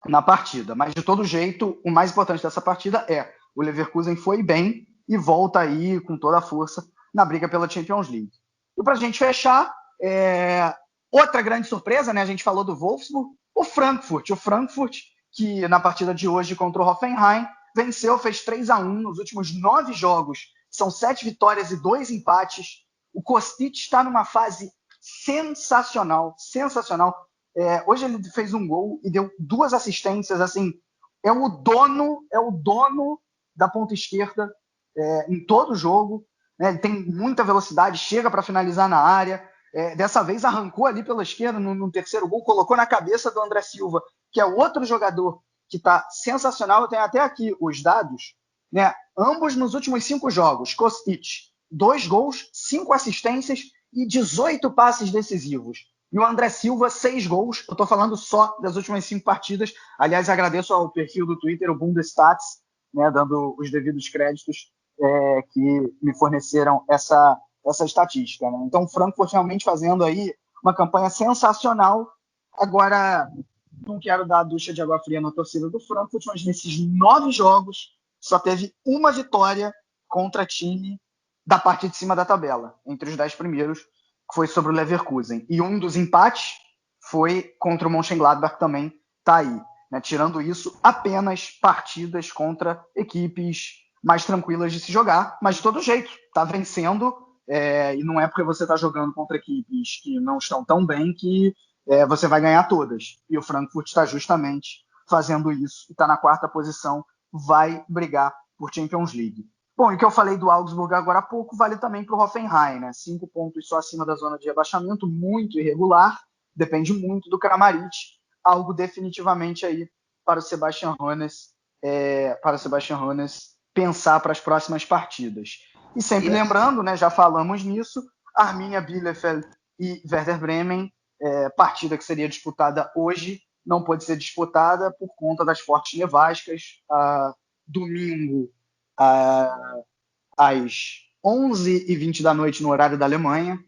na partida. Mas, de todo jeito, o mais importante dessa partida é o Leverkusen foi bem e volta aí com toda a força na briga pela Champions League. E para a gente fechar, outra grande surpresa, né? A gente falou do Wolfsburg, o Frankfurt, que na partida de hoje contra o Hoffenheim, venceu, fez 3-1 nos últimos 9 jogos. São 7 vitórias e 2 empates. O Kostic está numa fase sensacional. Hoje ele fez um gol e deu 2 assistências. Assim, é o dono da ponta esquerda em todo o jogo. Né? Ele tem muita velocidade, chega para finalizar na área. Dessa vez arrancou ali pela esquerda no terceiro gol, colocou na cabeça do André Silva, que é outro jogador que está sensacional. Eu tenho até aqui os dados, né? Ambos nos últimos 5 jogos. Kostic, 2 gols, 5 assistências e 18 passes decisivos. E o André Silva, 6 gols. Eu estou falando só das últimas 5 partidas. Aliás, agradeço ao perfil do Twitter, o Bundestats, né, dando os devidos créditos, que me forneceram essa estatística. Né? Então, o Frankfurt realmente fazendo aí uma campanha sensacional. Agora, não quero dar a ducha de água fria na torcida do Frankfurt, mas nesses 9 jogos só teve uma vitória contra time da parte de cima da tabela, entre os 10 primeiros, que foi sobre o Leverkusen. E um dos empates foi contra o Mönchengladbach, que também está aí. Né? Tirando isso, apenas partidas contra equipes mais tranquilas de se jogar, mas de todo jeito, está vencendo, e não é porque você está jogando contra equipes que não estão tão bem que você vai ganhar todas. E o Frankfurt está justamente fazendo isso, está na 4ª posição, vai brigar por Champions League. Bom, e o que eu falei do Augsburg agora há pouco vale também para o Hoffenheim, né? 5 pontos só acima da zona de rebaixamento, muito irregular, depende muito do Kramaric, algo definitivamente aí para o Sebastian Hoeneß, pensar para as próximas partidas. E sempre lembrando, né, já falamos nisso, Arminia Bielefeld e Werder Bremen, partida que seria disputada hoje, não pode ser disputada por conta das fortes nevascas. Domingo, às 11h20 da noite, no horário da Alemanha,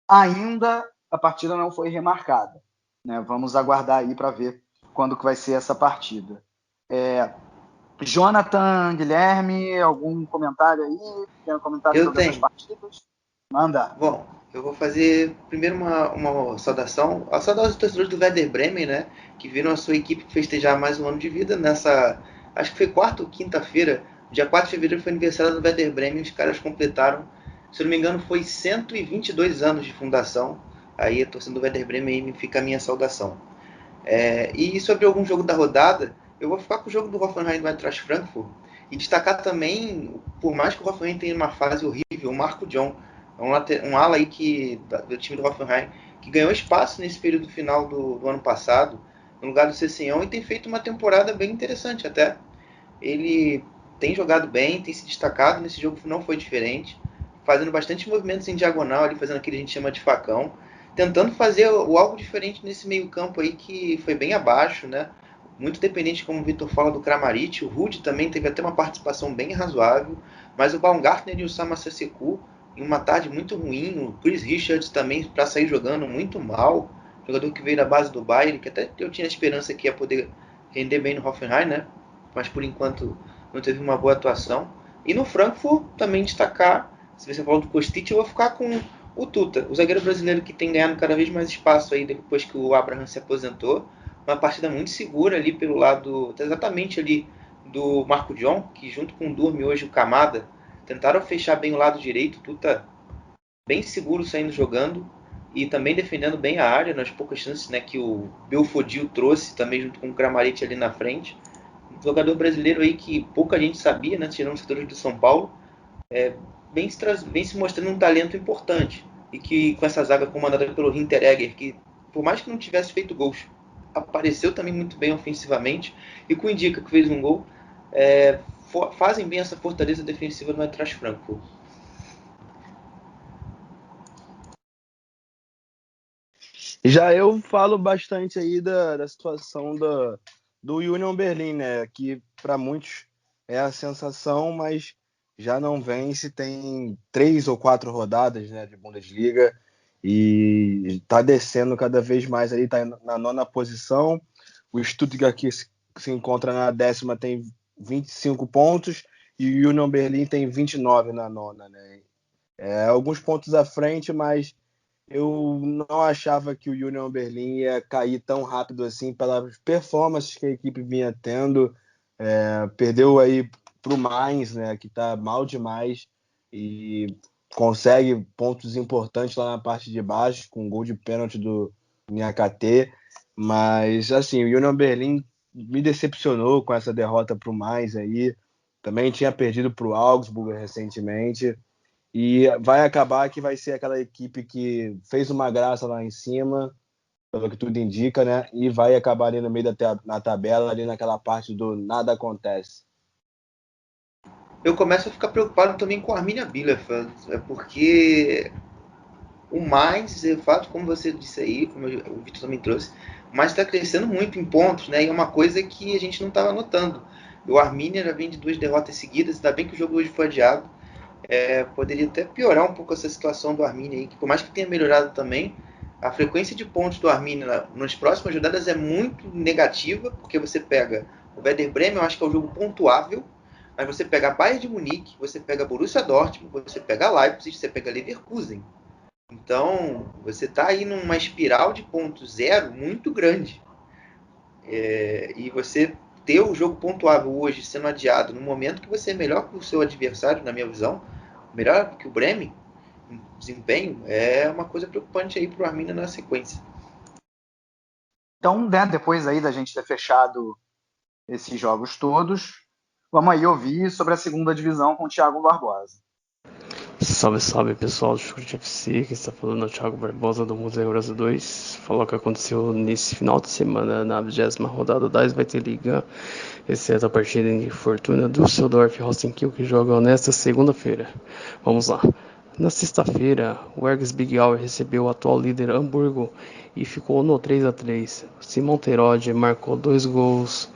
ainda a partida não foi remarcada. Né? Vamos aguardar aí para ver quando que vai ser essa partida. Jonathan, Guilherme, algum comentário aí? Tem um comentário sobre essas partidas? Manda. Bom, eu vou fazer primeiro uma saudação. A saudação dos torcedores do Werder Bremen, né? Que viram a sua equipe festejar mais um ano de vida nessa... Acho que foi 4ª ou quinta-feira. Dia 4 de fevereiro foi aniversário do Werder Bremen. Os caras completaram, se eu não me engano, foi 122 anos de fundação. Aí a torcida do Werder Bremen fica a minha saudação. E sobre algum jogo da rodada, eu vou ficar com o jogo do Hoffenheim do Eintracht Frankfurt e destacar também, por mais que o Hoffenheim tenha uma fase horrível, o Marco John, um ala aí do time do Hoffenheim, que ganhou espaço nesse período final do ano passado, no lugar do Cessenhon, e tem feito uma temporada bem interessante até. Ele tem jogado bem, tem se destacado, nesse jogo não foi diferente, fazendo bastante movimentos em diagonal, ali, fazendo aquilo que a gente chama de facão, tentando fazer algo diferente nesse meio campo aí que foi bem abaixo, né? Muito dependente, como o Vitor fala, do Kramaric. O Ruud também teve até uma participação bem razoável, mas o Baumgartner e o Sama Sesseku, em uma tarde muito ruim, o Chris Richards também para sair jogando muito mal, jogador que veio da base do Bayern, que até eu tinha esperança que ia poder render bem no Hoffenheim, né? Mas por enquanto não teve uma boa atuação. E no Frankfurt também destacar, se você falou do Kostic, eu vou ficar com o Tuta, o zagueiro brasileiro que tem ganhado cada vez mais espaço aí depois que o Abraham se aposentou. Uma partida muito segura ali pelo lado, exatamente ali do Marco John, que junto com o Durmi hoje o Kamada tentaram fechar bem o lado direito. Tuta bem seguro saindo jogando e também defendendo bem a área nas poucas chances, né, que o Belfodil trouxe também junto com o Kramaric ali na frente. Um jogador brasileiro aí que pouca gente sabia, né, tirando os setores do São Paulo, vem se mostrando um talento importante. E que com essa zaga comandada pelo Hinteregger, que por mais que não tivesse feito gols, apareceu também muito bem ofensivamente, e com o Indica, que fez um gol, fazem bem essa fortaleza defensiva do Eintracht Frankfurt. Já eu falo bastante aí da situação do Union Berlin, né? Que para muitos é a sensação, mas já não vence, tem 3 ou 4 rodadas, né, de Bundesliga e está descendo cada vez mais aí, está na 9ª posição. O Stuttgart, que se encontra na 10ª, tem 25 pontos e o Union Berlin tem 29 na 9ª, né? Alguns pontos à frente, mas eu não achava que o Union Berlin ia cair tão rápido assim pelas performances que a equipe vinha tendo. Perdeu aí para o Mainz, né, que está mal demais e consegue pontos importantes lá na parte de baixo, com um gol de pênalti do Niakate. Mas, assim, o Union Berlin me decepcionou com essa derrota para o Mainz aí. Também tinha perdido para o Augsburg recentemente. E vai acabar que vai ser aquela equipe que fez uma graça lá em cima, pelo que tudo indica, né? E vai acabar ali no meio na tabela, ali naquela parte do nada acontece. Eu começo a ficar preocupado também com a Arminia Bielefeld, porque o mais, de fato, como você disse aí, como o Vitor também trouxe, o mais está crescendo muito em pontos, né? E é uma coisa que a gente não estava notando. O Arminia já vem de 2 derrotas seguidas, ainda bem que o jogo hoje foi adiado. Poderia até piorar um pouco essa situação do Arminia aí, que por mais que tenha melhorado também, a frequência de pontos do Arminia nas próximas rodadas é muito negativa, porque você pega o Werder Bremen, eu acho que é um jogo pontuável, mas você pega a Bayern de Munique, você pega a Borussia Dortmund, você pega a Leipzig, você pega a Leverkusen. Então, você está aí numa espiral de ponto zero muito grande. E você ter o jogo pontuável hoje sendo adiado no momento que você é melhor que o seu adversário, na minha visão, melhor que o Bremen em desempenho, é uma coisa preocupante aí para o Arminia na sequência. Então, né, depois aí da gente ter fechado esses jogos todos, vamos aí ouvir sobre a 2ª divisão com o Thiago Barbosa. Salve, salve pessoal do Chucrute FC, que está falando é o Thiago Barbosa do Museu Brasil 2. Falou o que aconteceu nesse final de semana na 20ª rodada da Zweite Liga, exceto a partida em Fortuna Düsseldorf e Holstein Kiel, que jogam nesta segunda-feira. Vamos lá. Na sexta-feira, o Ergs Big Hour recebeu o atual líder Hamburgo e ficou no 3-3. Simon Terode marcou 2 gols,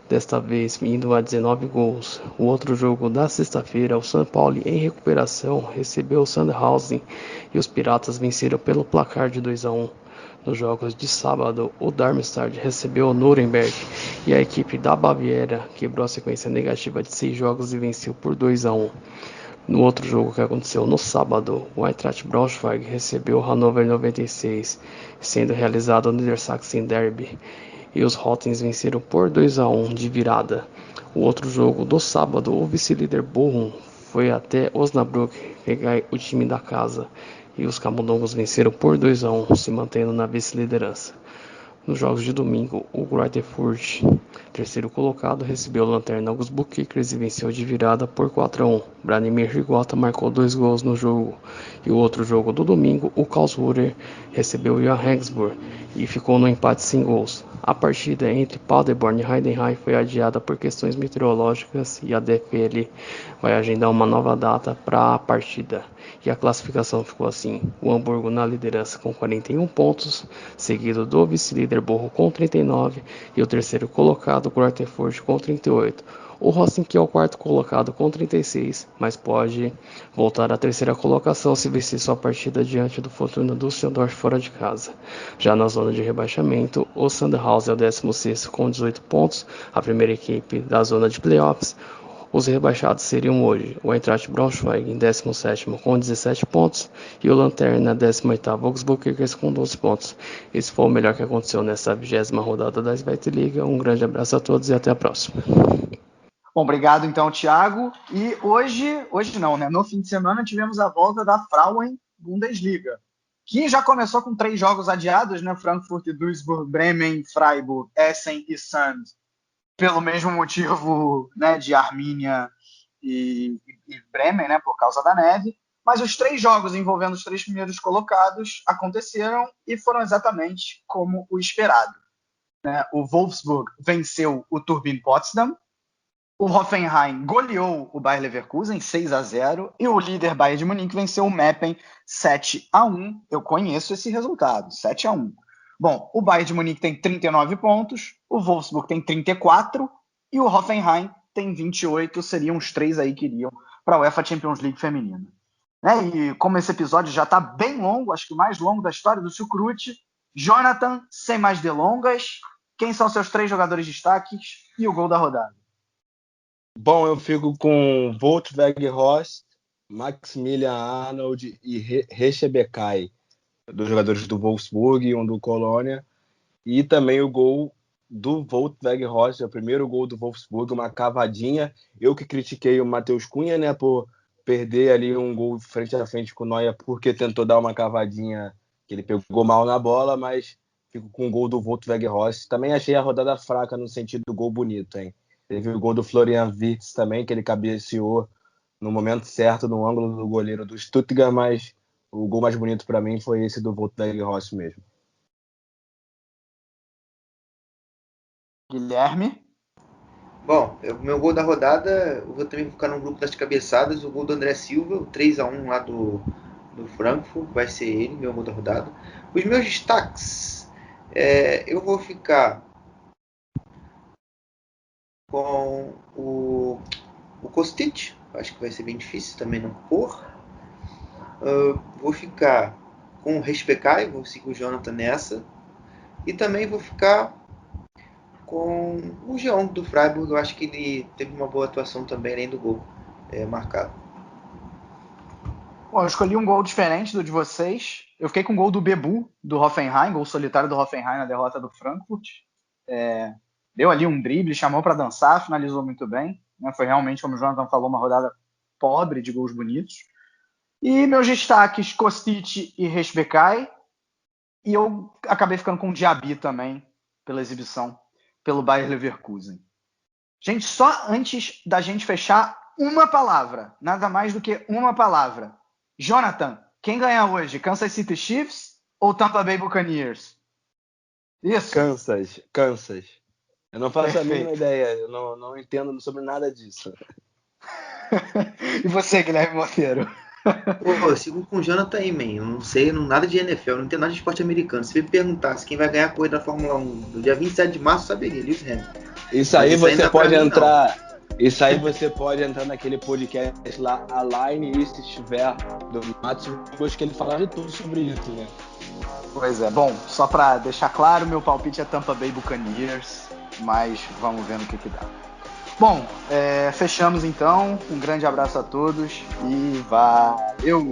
desta vez indo a 19 gols. O outro jogo da sexta-feira, o São Paulo em recuperação recebeu o Sandhausen e os Piratas venceram pelo placar de 2-1. Nos jogos de sábado, o Darmstadt recebeu o Nuremberg e a equipe da Baviera quebrou a sequência negativa de 6 jogos e venceu por 2-1. No outro jogo que aconteceu no sábado, o Eintracht Braunschweig recebeu o Hannover 96, sendo realizado o Niedersachsen Derby, e os Rottens venceram por 2-1 de virada. O outro jogo do sábado, o vice-líder Bochum foi até Osnabrück pegar o time da casa, e os camundongos venceram por 2-1, se mantendo na vice-liderança. Nos jogos de domingo, o Greuther Fürth, terceiro colocado, recebeu o Lanterna Augsburg Kickers e venceu de virada por 4-1. Branimir Rigota marcou 2 gols no jogo. E o outro jogo do domingo, o Karlsruher recebeu o Johannesburg e ficou no empate sem gols. A partida entre Paderborn e Heidenheim foi adiada por questões meteorológicas e a DFL vai agendar uma nova data para a partida. E a classificação ficou assim: o Hamburgo na liderança com 41 pontos, seguido do vice-líder Bochum com 39 e o terceiro colocado, Greuther Fürth, com 38. O Racing, que é o quarto colocado, com 36, mas pode voltar à terceira colocação se vencer sua partida diante do Fortuna Düsseldorf fora de casa. Já na zona de rebaixamento, o Sandhausen é o 16º com 18 pontos, a primeira equipe da zona de playoffs. Os rebaixados seriam hoje o Eintracht Braunschweig em 17º com 17 pontos e o Lanterna 18º Augsburg Kickers com 12 pontos. Esse foi o melhor que aconteceu nessa 20ª rodada da Zweite Liga. Um grande abraço a todos e até a próxima. Bom, obrigado então, Thiago. E hoje não, né? No fim de semana tivemos a volta da Frauen Bundesliga, que já começou com 3 jogos adiados, né? Frankfurt, Duisburg, Bremen, Freiburg, Essen e Sand, pelo mesmo motivo, né, de Arminia e e Bremen, né, por causa da neve, mas os 3 jogos envolvendo os 3 primeiros colocados aconteceram e foram exatamente como o esperado, né? O Wolfsburg venceu o Turbine Potsdam, o Hoffenheim goleou o Bayer Leverkusen 6-0 e o líder Bayern de Munique venceu o Meppen 7-1. Eu conheço esse resultado, 7-1. Bom, o Bayern de Munique tem 39 pontos, o Wolfsburg tem 34 e o Hoffenheim tem 28. Seriam os 3 aí que iriam para a UEFA Champions League feminina. Né? E como esse episódio já está bem longo, acho que o mais longo da história do Chucrute, Jonathan, sem mais delongas, quem são seus 3 jogadores destaques e o gol da rodada? Bom, eu fico com Wout Weghorst, Maximilian Arnold e Reche Bekai, dos jogadores do Wolfsburg e um do Colônia. E também o gol do Wout Weghorst, o primeiro gol do Wolfsburg, uma cavadinha. Eu que critiquei o Matheus Cunha, né, por perder ali um gol frente a frente com o Neuer, porque tentou dar uma cavadinha que ele pegou mal na bola, mas fico com o gol do Wout Weghorst. Também achei a rodada fraca no sentido do gol bonito, hein? Teve o gol do Florian Wirtz também, que ele cabeceou no momento certo, no ângulo do goleiro do Stuttgart, mas o gol mais bonito para mim foi esse do Wout Weghorst mesmo. Guilherme? Bom, o meu gol da rodada, eu vou também ficar no grupo das cabeçadas, o gol do André Silva, o 3-1 lá do Frankfurt, vai ser ele, meu gol da rodada. Os meus destaques, eu vou ficar com o Kostic, acho que vai ser bem difícil também não pôr. Vou ficar com o Respecai, vou seguir o Jonathan nessa. E também vou ficar com o Jean do Freiburg, eu acho que ele teve uma boa atuação também, além do gol marcado. Bom, eu escolhi um gol diferente do de vocês. Eu fiquei com o gol do Bebu, do Hoffenheim, gol solitário do Hoffenheim na derrota do Frankfurt. Deu ali um drible, chamou para dançar, finalizou muito bem. Né? Foi realmente, como o Jonathan falou, uma rodada pobre de gols bonitos. E meus destaques, Kostic e Respecai. E eu acabei ficando com o Diaby também, pela exibição, pelo Bayer Leverkusen. Gente, só antes da gente fechar, uma palavra. Nada mais do que uma palavra. Jonathan, quem ganha hoje? Kansas City Chiefs ou Tampa Bay Buccaneers? Isso. Kansas. Eu não faço Perfeito. a mínima ideia, eu não entendo sobre nada disso. E você, Guilherme Monteiro? Pô, eu sigo com o Jonathan aí, man. Eu não sei nada de NFL, eu não entendo nada de esporte americano. Se me perguntasse quem vai ganhar a corrida da Fórmula 1 no dia 27 de março, eu saberia, Lewis Hamilton. Isso aí você pode entrar. Isso aí você pode entrar naquele podcast lá, Aline, e se estiver do Matos, depois que ele falar de tudo sobre isso, né? Pois é, bom, só pra deixar claro, meu palpite é Tampa Bay Buccaneers, mas vamos ver no que dá. Bom, fechamos então, um grande abraço a todos e valeu!